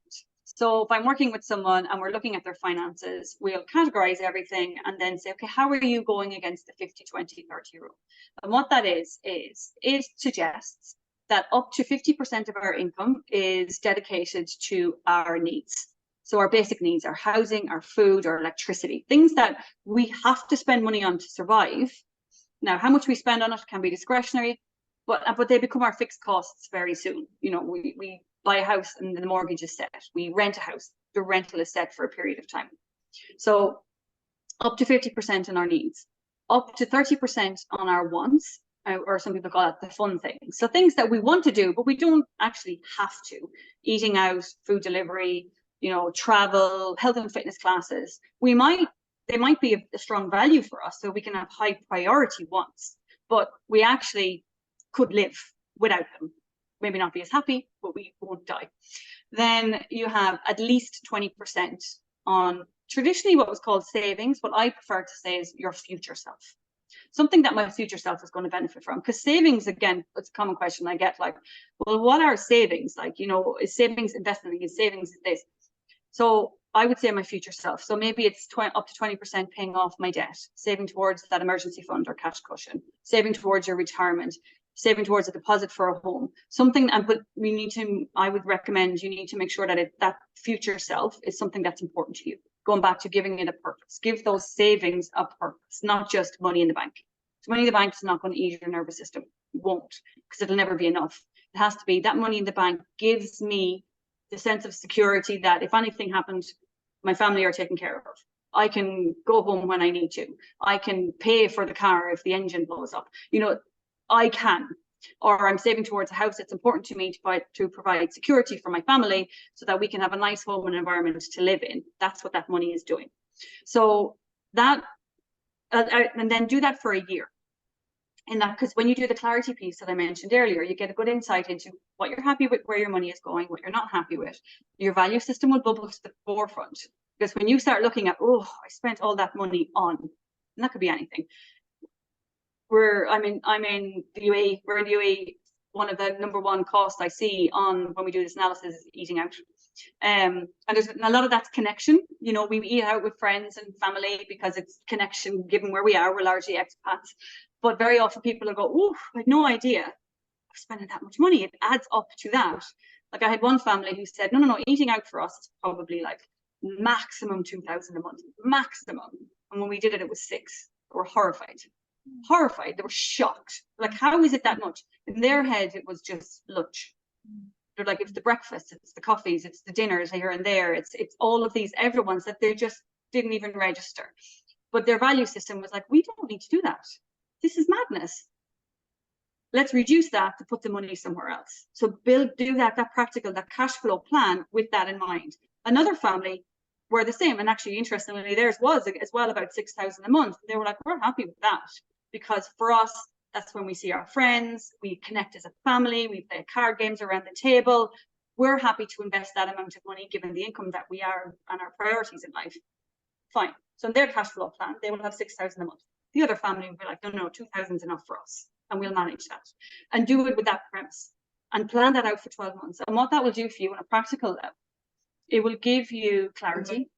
So if I'm working with someone and we're looking at their finances, we'll categorize everything and then say, okay, how are you going against the 50-20-30 rule? And what that is it suggests that up to 50% of our income is dedicated to our needs. So our basic needs, our housing, our food, our electricity, things that we have to spend money on to survive. Now, how much we spend on it can be discretionary, but they become our fixed costs very soon. You know, we buy a house and the mortgage is set. We rent a house, the rental is set for a period of time. So up to 50% on our needs, up to 30% on our wants, or some people call it the fun things. So things that we want to do, but we don't actually have to. Eating out, food delivery, you know, travel, health and fitness classes. They might be a strong value for us, so we can have high priority wants, but we actually could live without them. Maybe not be as happy, but we won't die. Then you have at least 20% on traditionally what was called savings. What I prefer to say is your future self. Something that my future self is going to benefit from. Because savings, again, it's a common question I get, like, well, what are savings? Like, you know, is savings investing? Is savings this? So I would say my future self. So maybe it's up to 20% paying off my debt, saving towards that emergency fund or cash cushion, saving towards your retirement, saving towards a deposit for a home. Something, but we need to, I would recommend you need to make sure that that future self is something that's important to you. Going back to giving it a purpose, give those savings a purpose, not just money in the bank. So money in the bank is not going to ease your nervous system. It won't, because it'll never be enough. It has to be that money in the bank gives me the sense of security that if anything happened, my family are taken care of. I can go home when I need to. I can pay for the car if the engine blows up. You know, I can. Or I'm saving towards a house. It's important to me to provide security for my family so that we can have a nice home and environment to live in. That's what that money is doing. So that, and then do that for a year. And that, because when you do the clarity piece that I mentioned earlier, you get a good insight into what you're happy with, where your money is going, what you're not happy with. Your value system will bubble to the forefront. Because when you start looking at, oh, I spent all that money on, and that could be anything. I'm in the UAE. We're in the UAE. One of the number one costs I see on when we do this analysis is eating out. And there's a lot of that's connection. You know, we eat out with friends and family because it's connection, given where we are, we're largely expats. But very often people will go, oh, I had no idea I'm spending that much money. It adds up to that. Like I had one family who said, no, eating out for us is probably like maximum 2,000 a month, maximum. And when we did it, it was 6. They were horrified. They were shocked. Like, how is it that much? In their head, it was just lunch. They're like, it's the breakfast, it's the coffees, it's the dinners here and there, it's all of these everyone's that they just didn't even register. But their value system was like, we don't need to do that. This is madness. Let's reduce that to put the money somewhere else. So do that practical, that cash flow plan with that in mind. Another family were the same, and actually, interestingly, theirs was as well about 6,000 a month. They were like, we're happy with that, because for us, that's when we see our friends, we connect as a family, we play card games around the table. We're happy to invest that amount of money given the income that we are and our priorities in life. Fine. So in their cash flow plan, they will have 6,000 a month. The other family will be like, no, 2,000 is enough for us, and we'll manage that. And do it with that premise and plan that out for 12 months. And what that will do for you on a practical level, it will give you clarity.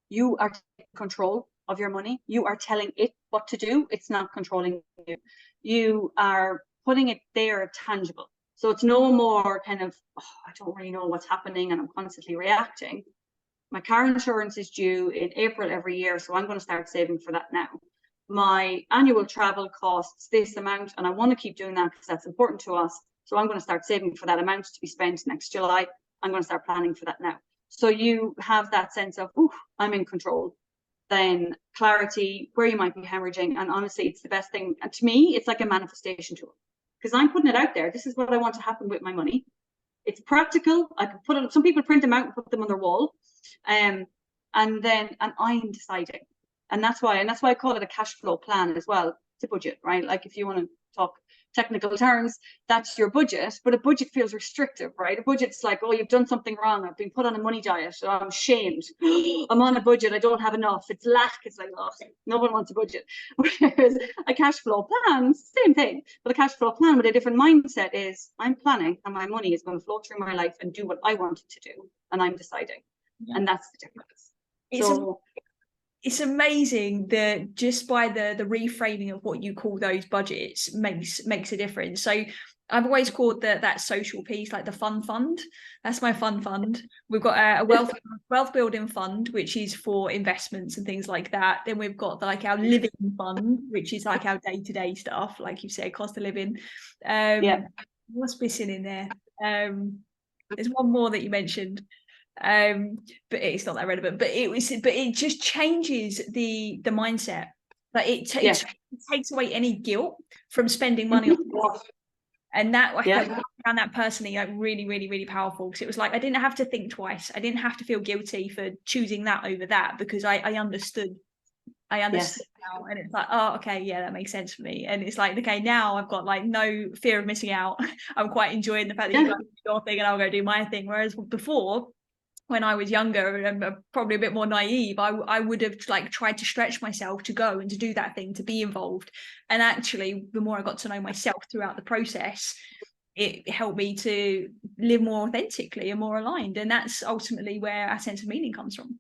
You are taking control of your money. You are telling it what to do. It's not controlling you. You are putting it there tangible. So it's no more kind of, oh, I don't really know what's happening and I'm constantly reacting. My car insurance is due in April every year, so I'm going to start saving for that now. My annual travel costs this amount, and I want to keep doing that because that's important to us. So I'm going to start saving for that amount to be spent next July. I'm going to start planning for that now. So you have that sense of, ooh, I'm in control. Then clarity, where you might be hemorrhaging. And honestly, it's the best thing. And to me, it's like a manifestation tool, because I'm putting it out there. This is what I want to happen with my money. It's practical. I can put it, some people print them out and put them on their wall. And I'm deciding. And that's why I call it a cash flow plan as well. It's a budget, right? Like if you want to talk technical terms, that's your budget, but a budget feels restrictive, right? A budget's like, oh, you've done something wrong. I've been put on a money diet. Oh, I'm shamed. I'm on a budget. I don't have enough. It's lack. It's like, oh, no one wants a budget. Whereas a cash flow plan, same thing. But a cash flow plan with a different mindset is I'm planning and my money is going to flow through my life and do what I want it to do. And I'm deciding. Yeah. And that's the difference. it's amazing that just by the reframing of what you call those budgets makes a difference. So I've always called that social piece like the fun fund. That's my fun fund. We've got a wealth building fund, which is for investments and things like that. Then we've got like our living fund, which is like our day-to-day stuff, like you said, cost of living. What's missing in there? There's one more that you mentioned. But it's not that relevant. But it just changes the mindset. Like it takes away any guilt from spending money on stuff. And that I found that personally like really, really, really powerful, because it was like I didn't have to think twice. I didn't have to feel guilty for choosing that over that, because I understood. I understood now, and it's like, oh, okay, yeah, that makes sense for me. And it's like, okay, now I've got like no fear of missing out. I'm quite enjoying the fact that you guys do your thing and I'll go do my thing. Whereas before, when I was younger and probably a bit more naive, I would have like tried to stretch myself to go and to do that thing, to be involved. And actually, the more I got to know myself throughout the process, it helped me to live more authentically and more aligned. And that's ultimately where our sense of meaning comes from.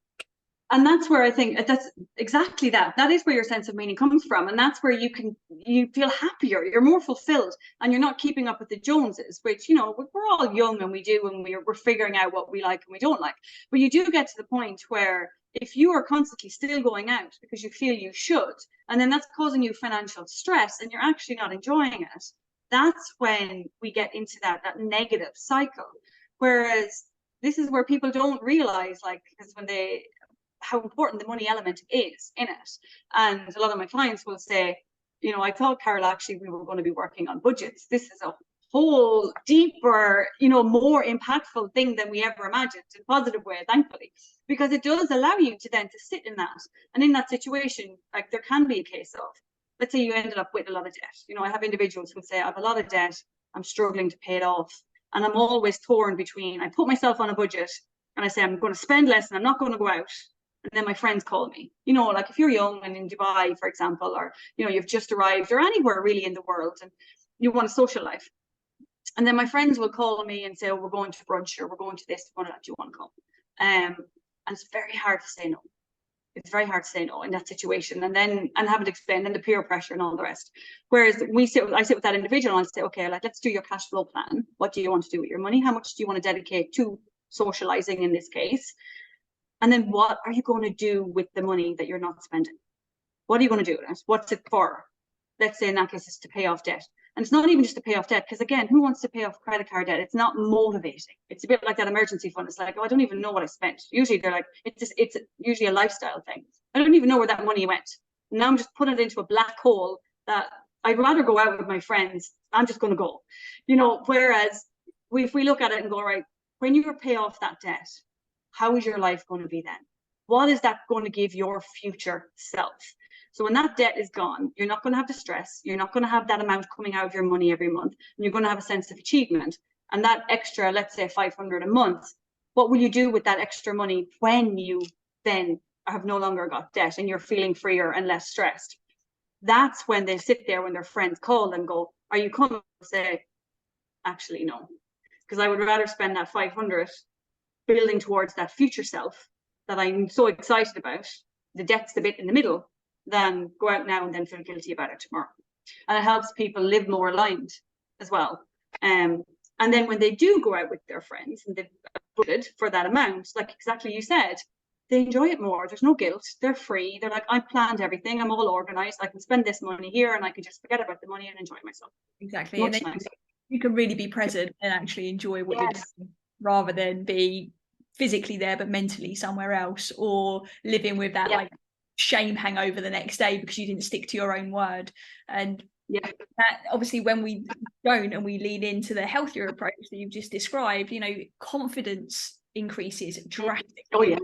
And that's where I think that's exactly that is where your sense of meaning comes from. And that's where you feel happier, you're more fulfilled, and you're not keeping up with the Joneses, which, you know, we're all young and we do, and we're figuring out what we like and we don't like. But you do get to the point where if you are constantly still going out because you feel you should, and then that's causing you financial stress and you're actually not enjoying it, that's when we get into that negative cycle. Whereas this is where people don't realize, like, because how important the money element is in it. And a lot of my clients will say, you know, I thought, Carol, actually we were going to be working on budgets. This is a whole deeper, you know, more impactful thing than we ever imagined, in a positive way, thankfully, because it does allow you to then to sit in that. And in that situation, like, there can be a case of, let's say you ended up with a lot of debt. You know, I have individuals who say, I have a lot of debt, I'm struggling to pay it off. And I'm always torn between, I put myself on a budget and I say, I'm going to spend less and I'm not going to go out. And then my friends call me, you know, like if you're young and in Dubai, for example, or, you know, you've just arrived, or anywhere really in the world, and you want a social life. And then my friends will call me and say, oh, we're going to brunch, or we're going to this, do you want to come? And it's very hard to say no. It's very hard to say no in that situation, and have it explained, and the peer pressure and all the rest. Whereas I sit with that individual and I say, okay, like, let's do your cash flow plan. What do you want to do with your money? How much do you want to dedicate to socializing in this case? And then what are you going to do with the money that you're not spending? What are you going to do with it? What's it for? Let's say in that case, it's to pay off debt. And it's not even just to pay off debt, because again, who wants to pay off credit card debt? It's not motivating. It's a bit like that emergency fund. It's like, oh, I don't even know what I spent. Usually they're like, it's usually a lifestyle thing. I don't even know where that money went. Now I'm just putting it into a black hole that I'd rather go out with my friends. I'm just going to go, you know, whereas if we look at it and go, right, when you pay off that debt, how is your life going to be then? What is that going to give your future self? So when that debt is gone, you're not going to have the stress. You're not going to have that amount coming out of your money every month. And you're going to have a sense of achievement. And that extra, let's say 500 a month, what will you do with that extra money when you then have no longer got debt and you're feeling freer and less stressed? That's when they sit there when their friends call and go, are you coming? Say, actually, no. Because I would rather spend that 500 building towards that future self that I'm so excited about, the debt's the bit in the middle, than go out now and then feel guilty about it tomorrow. And it helps people live more aligned as well. And then when they do go out with their friends and they've budgeted for that amount, like exactly you said, they enjoy it more. There's no guilt. They're free. They're like, I planned everything. I'm all organized. I can spend this money here and I can just forget about the money and enjoy myself. Exactly. And then you can really be present and actually enjoy what you're doing, rather than be physically there but mentally somewhere else, or living with that like shame hangover the next day because you didn't stick to your own word. And that obviously, when we don't and we lean into the healthier approach that you've just described, you know, confidence increases drastically.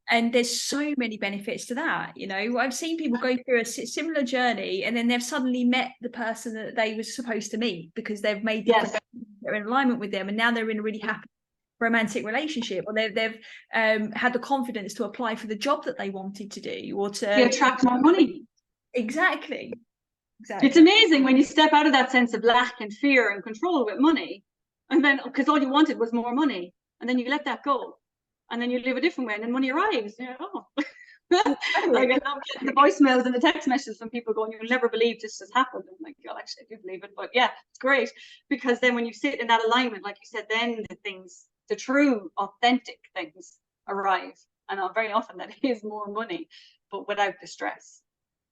And there's so many benefits to that. You know, I've seen people go through a similar journey and then they've suddenly met the person that they were supposed to meet, because they've made they're in alignment with them, and now they're in a really happy romantic relationship, or they've had the confidence to apply for the job that they wanted to do, or to attract more money. Exactly. It's amazing when you step out of that sense of lack and fear and control with money, and then because all you wanted was more money, and then you let that go, and then you live a different way, and then money arrives. You're like, oh, Like I love the voicemails and the text messages from people going, "You'll never believe this has happened." I'm like, "God, actually, I do believe it." But yeah, it's great because then when you sit in that alignment, like you said, then the true, authentic things arrive, and very often that is more money, but without the stress,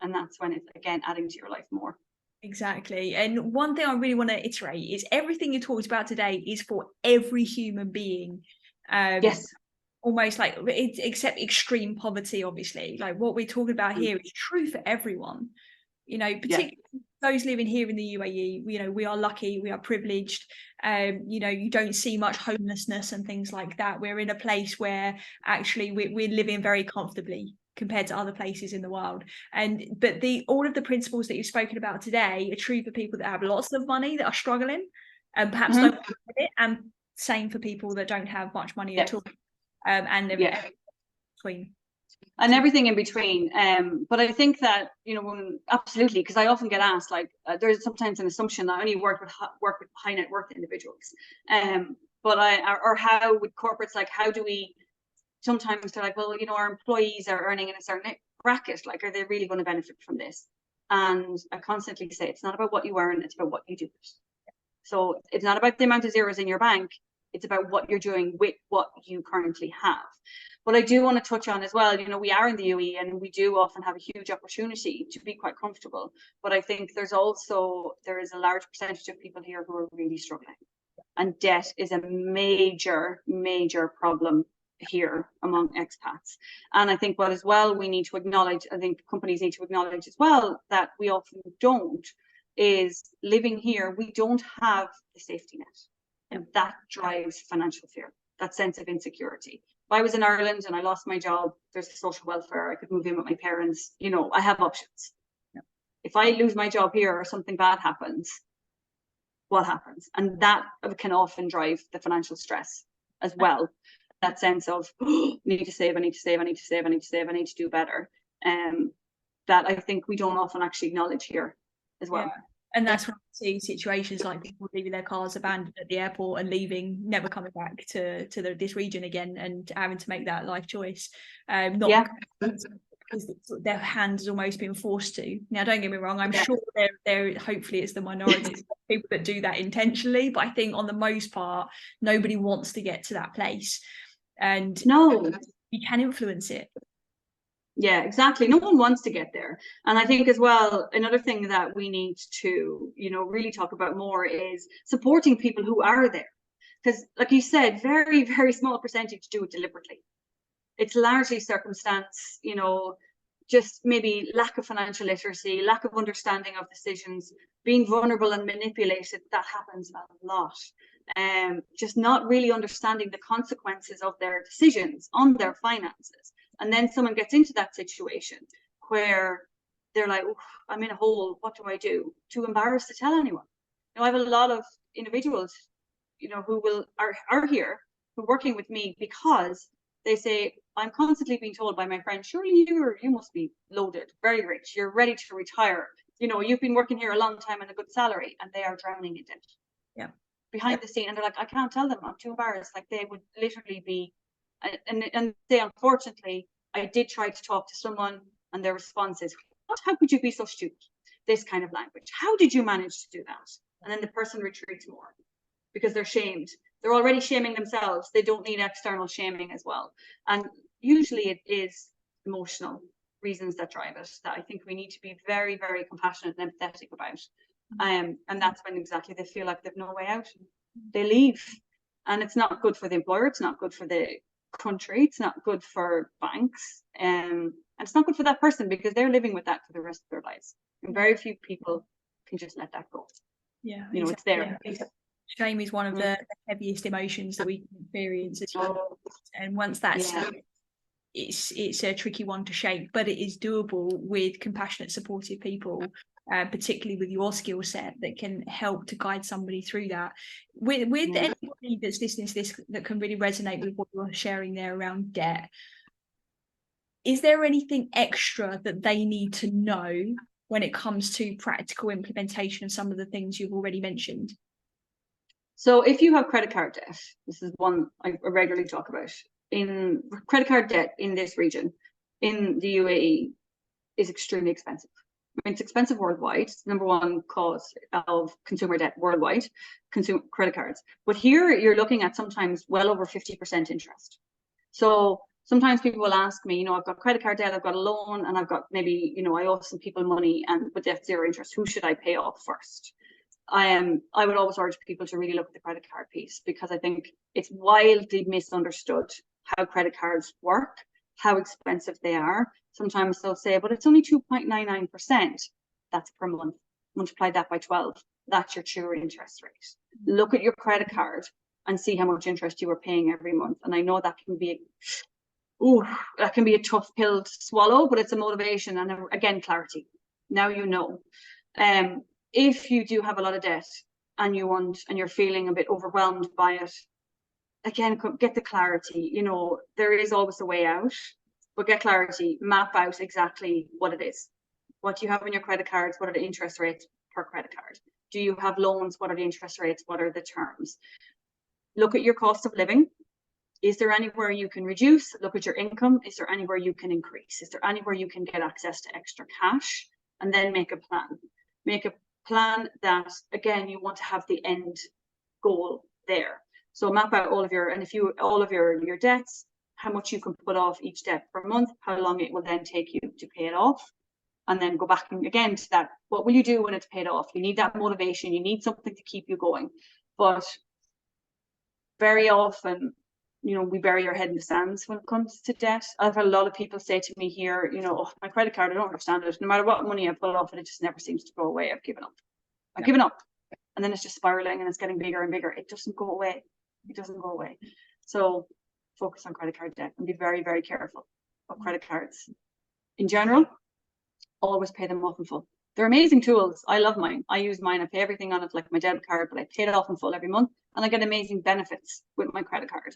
and that's when it's again adding to your life more. Exactly. And one thing I really want to iterate is everything you talked about today is for every human being. Yes. Almost like it's, except extreme poverty, obviously. Like what we're talking about here is true for everyone. You know, particularly those living here in the UAE, you know, we are lucky, we are privileged. You know, you don't see much homelessness and things like that. We're in a place where actually we're living very comfortably compared to other places in the world. But all of the principles that you've spoken about today are true for people that have lots of money, that are struggling and perhaps don't have it, and same for people that don't have much money at all. And everything between. And everything in between. But I think that, you know, absolutely, because I often get asked, like, there's sometimes an assumption that I only work with high net worth individuals. Or how with corporates, like, how do we, sometimes they're like, well, you know, our employees are earning in a certain bracket, like, are they really going to benefit from this? And I constantly say, it's not about what you earn, it's about what you do. So it's not about the amount of zeros in your bank, it's about what you're doing with what you currently have. But I do want to touch on as well, you know, we are in the UAE and we do often have a huge opportunity to be quite comfortable. But I think there is a large percentage of people here who are really struggling. And debt is a major, major problem here among expats. And I think what as well we need to acknowledge, I think companies need to acknowledge as well, that we often don't, is living here, we don't have the safety net. And that drives financial fear, that sense of insecurity. If I was in Ireland and I lost my job, there's social welfare, I could move in with my parents, you know, I have options. Yeah. If I lose my job here or something bad happens, what happens? And that can often drive the financial stress as well. That sense of, oh, I need to save, I need to save, I need to save, I need to save, I need to do better. That I think we don't often actually acknowledge here as well. Yeah. And that's when we see situations like people leaving their cars abandoned at the airport and leaving, never coming back to this region again, and having to make that life choice. Because their hand has almost been forced to. Now, don't get me wrong, I'm sure there hopefully it's the minority of people that do that intentionally, but I think on the most part, nobody wants to get to that place. And no, you can influence it. Yeah, exactly. No one wants to get there. And I think as well, another thing that we need to, you know, really talk about more is supporting people who are there. Because like you said, very, very small percentage do it deliberately. It's largely circumstance, you know, just maybe lack of financial literacy, lack of understanding of decisions, being vulnerable and manipulated. That happens a lot. Just not really understanding the consequences of their decisions on their finances. And then someone gets into that situation where they're like, oh, I'm in a hole, what do I do? Too embarrassed to tell anyone. You know, I have a lot of individuals, you know, who are here, who are working with me because they say, I'm constantly being told by my friends, surely you must be loaded, very rich, you're ready to retire. You know, you've been working here a long time and a good salary, and they are drowning in debt. Yeah. Behind the scene, and they're like, I can't tell them, I'm too embarrassed. Like they would literally be, and they, unfortunately, I did try to talk to someone, and their response is, what? How could you be so stupid? This kind of language. How did you manage to do that? And then the person retreats more because they're shamed. They're already shaming themselves. They don't need external shaming as well. And usually it is emotional reasons that drive it, that I think we need to be very, very compassionate and empathetic about. And that's when exactly they feel like they've no way out. They leave. And it's not good for the employer. It's not good for the country. It's not good for banks. And it's not good for that person because they're living with that for the rest of their lives. And very few people can just let that go. Yeah. You know, exactly. It's there. Shame is one of the heaviest emotions that we can experience as well. And once that's it's a tricky one to shake, but it is doable with compassionate, supportive people, particularly with your skill set that can help to guide somebody through that. With anybody that's listening to this that can really resonate with what you're sharing there around debt, is there anything extra that they need to know when it comes to practical implementation of some of the things you've already mentioned? So if you have credit card debt, this is one I regularly talk about, in credit card debt in this region, in the UAE is extremely expensive. I mean, it's expensive worldwide. It's the #1 cause of consumer debt worldwide, consumer credit cards. But here you're looking at sometimes well over 50% interest. So sometimes people will ask me, I've got credit card debt, I've got a loan, and I've got maybe, I owe some people money, and with that 0 interest, who should I pay off first? I would always urge people to really look at the credit card piece, because I think it's wildly misunderstood how credit cards work, how expensive they are. Sometimes they'll say, but it's only 2.99%. That's per month. Multiply that by 12. That's your true interest rate. Look at your credit card and see how much interest you are paying every month. And I know that can be a tough pill to swallow, but it's a motivation and again, clarity. Now you know. If you do have a lot of debt and you're feeling a bit overwhelmed by it, again, get the clarity. There is always a way out, but get clarity, map out exactly what it is. What do you have in your credit cards? What are the interest rates per credit card? Do you have loans? What are the interest rates? What are the terms? Look at your cost of living. Is there anywhere you can reduce? Look at your income. Is there anywhere you can increase? Is there anywhere you can get access to extra cash? And then make a plan. Make a plan that, again, you want to have the end goal there. So map out all of your debts, how much you can put off each debt per month, how long it will then take you to pay it off, and then go back again to that. What will you do when it's paid off? You need that motivation. You need something to keep you going. But very often, we bury our head in the sands when it comes to debt. I've had a lot of people say to me here, my credit card, I don't understand it. No matter what money I put off it, it just never seems to go away. I've given up. I've given up. And then it's just spiraling and it's getting bigger and bigger. It doesn't go away. It doesn't go away. So focus on credit card debt and be very, very careful of credit cards. In general, always pay them off in full. They're amazing tools. I love mine. I use mine. I pay everything on it like my debit card, but I pay it off in full every month, and I get amazing benefits with my credit card.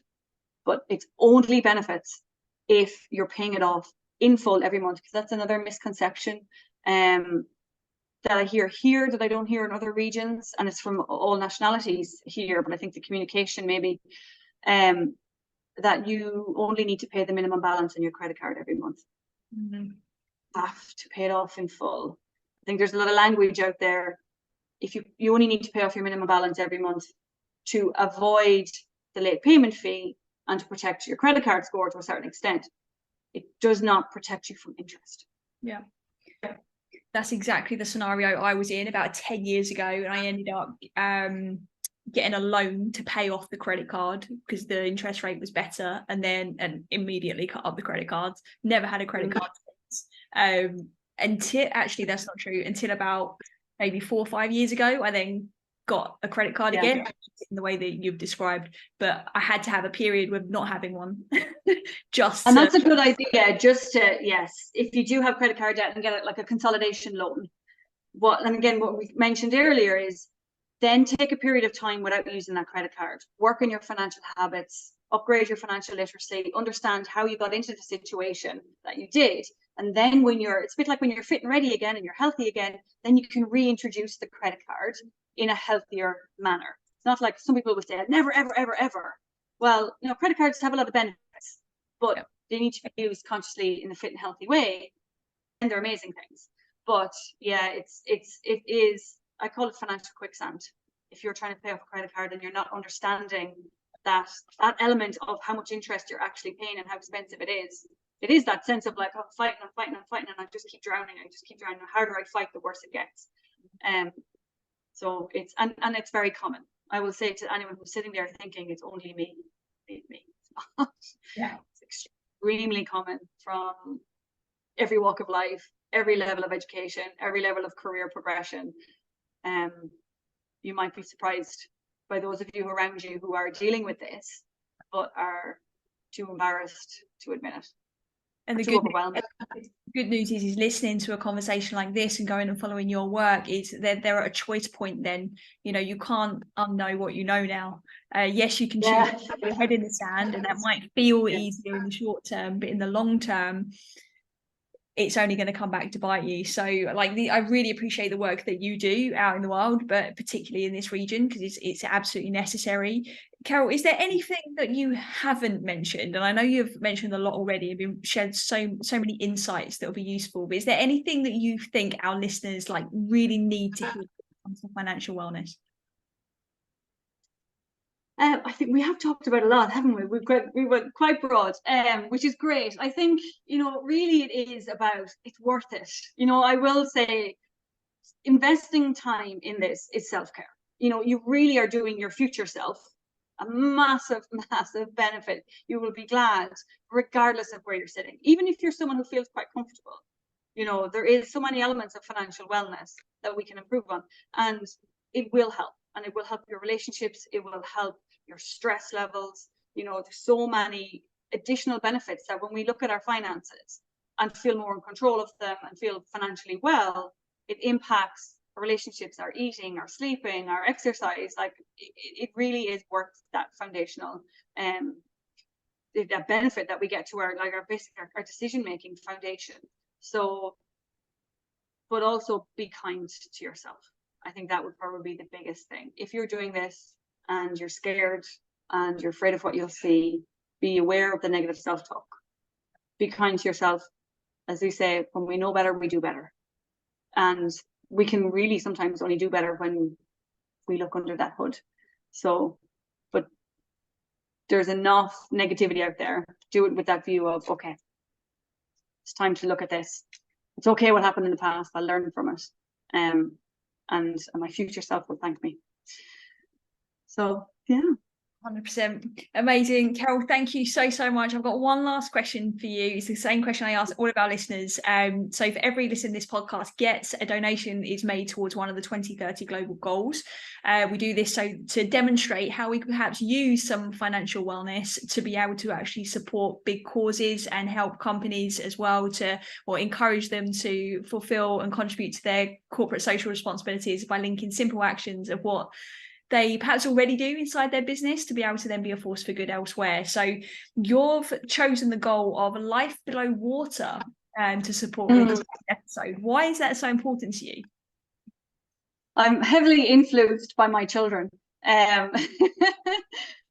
But it's only benefits if you're paying it off in full every month, because that's another misconception that I hear here that I don't hear in other regions, and it's from all nationalities here, but I think the communication maybe that you only need to pay the minimum balance on your credit card every month. Mm-hmm. Have to pay it off in full. I think there's a lot of language out there. If you only need to pay off your minimum balance every month to avoid the late payment fee and to protect your credit card score to a certain extent, it does not protect you from interest. Yeah. That's exactly the scenario I was in about 10 years ago, and I ended up getting a loan to pay off the credit card because the interest rate was better, and immediately cut up the credit cards. Never had a credit card since. Until, actually, that's not true, until about maybe 4 or 5 years ago, I then got a credit card again, in the way that you've described, but I had to have a period with not having one. That's a good idea. Yes, if you do have credit card debt and get it like a consolidation loan, what we mentioned earlier is then take a period of time without using that credit card, work on your financial habits, upgrade your financial literacy, understand how you got into the situation that you did. And then it's a bit like when you're fit and ready again and you're healthy again, then you can reintroduce the credit card in a healthier manner. It's not like some people would say, never, ever, ever, ever. Well, credit cards have a lot of benefits, but they need to be used consciously in a fit and healthy way. And they're amazing things. But yeah, it is, I call it financial quicksand. If you're trying to pay off a credit card and you're not understanding that element of how much interest you're actually paying and how expensive it is that sense of like, I'm fighting, and I just keep drowning. The harder I fight, the worse it gets. So it's very common. I will say to anyone who's sitting there thinking it's only me. Yeah. It's extremely common from every walk of life, every level of education, every level of career progression. You might be surprised by those of you around you who are dealing with this, but are too embarrassed to admit it. And the good news is listening to a conversation like this and going and following your work is that they're at a choice point. Then you can't unknow what you know now. Yes, you can choose to put your head in the sand, and that might feel easier in the short term, but in the long term, it's only going to come back to bite you. So I really appreciate the work that you do out in the world, but particularly in this region, because it's absolutely necessary. Carol, is there anything that you haven't mentioned? And I know you've mentioned a lot already, you've shared so many insights that will be useful, but is there anything that you think our listeners like really need to hear when it comes to financial wellness? I think we have talked about a lot, haven't we? We went quite broad, which is great. I think, really it is about, it's worth it. I will say investing time in this is self-care. You really are doing your future self a massive, massive benefit. You will be glad, regardless of where you're sitting. Even if you're someone who feels quite comfortable, there is so many elements of financial wellness that we can improve on, and it will help. And it will help your relationships. It will help your stress levels. There's so many additional benefits that when we look at our finances and feel more in control of them and feel financially well, it impacts our relationships, our eating, our sleeping, our exercise. Like it really is worth that foundational that benefit that we get to our basic our decision-making foundation. So, but also be kind to yourself. I think that would probably be the biggest thing. If you're doing this and you're scared and you're afraid of what you'll see, be aware of the negative self-talk. Be kind to yourself. As we say, when we know better, we do better. And we can really sometimes only do better when we look under that hood. So, but there's enough negativity out there. Do it with that view of, okay, it's time to look at this. It's okay what happened in the past. I'll learn from it. And my future self will thank me. So, yeah. 100%. Amazing. Carol, thank you so much. I've got one last question for you. It's the same question I ask all of our listeners. So for every listen this podcast gets, a donation is made towards one of the 2030 global goals. We do this so to demonstrate how we can perhaps use some financial wellness to be able to actually support big causes and help companies as well or encourage them to fulfill and contribute to their corporate social responsibilities by linking simple actions of what they perhaps already do inside their business to be able to then be a force for good elsewhere. So you've chosen the goal of a life below water to support this episode. Why is that so important to you? I'm heavily influenced by my children.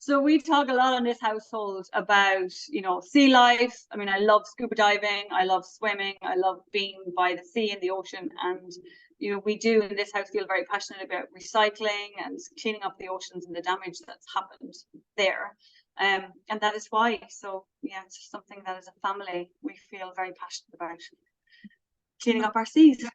So we talk a lot in this household about, sea life. I mean, I love scuba diving. I love swimming. I love being by the sea and the ocean. And we do in this house feel very passionate about recycling and cleaning up the oceans and the damage that's happened there. And that is why. So yeah, it's just something that as a family we feel very passionate about, cleaning up our seas.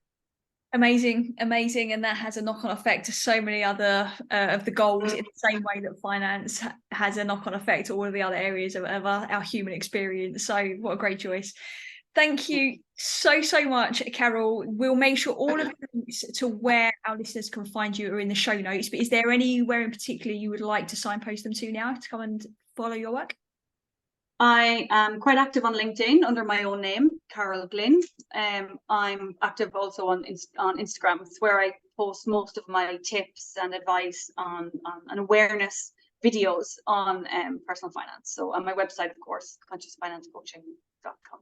Amazing. And that has a knock-on effect to so many other of the goals, in the same way that finance has a knock-on effect to all of the other areas of our human experience. So what a great choice. Thank you so much, Carol. We'll make sure all of the links to where our listeners can find you are in the show notes. But is there anywhere in particular you would like to signpost them to now to come and follow your work? I am quite active on LinkedIn under my own name, Carol Glynn. I'm active also on Instagram. It's where I post most of my tips and advice on and awareness videos on personal finance. So on my website, of course, consciousfinancecoaching.com.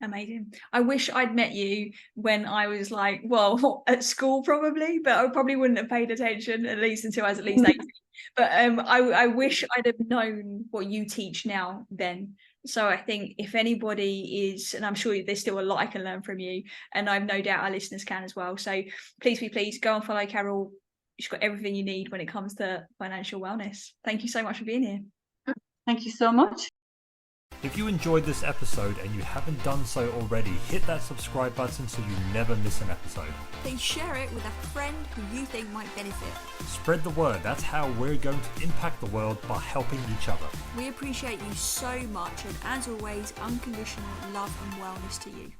Amazing. I wish I'd met you when I was at school probably, but I probably wouldn't have paid attention, at least until I was at least 18. But I wish I'd have known what you teach now then. So I think if anybody is, and I'm sure there's still a lot I can learn from you, and I've no doubt our listeners can as well. So please go and follow Carol. She's got everything you need when it comes to financial wellness. Thank you so much for being here. Thank you so much. If you enjoyed this episode and you haven't done so already, hit that subscribe button so you never miss an episode. Then share it with a friend who you think might benefit. Spread the word. That's how we're going to impact the world, by helping each other. We appreciate you so much, and as always, unconditional love and wellness to you.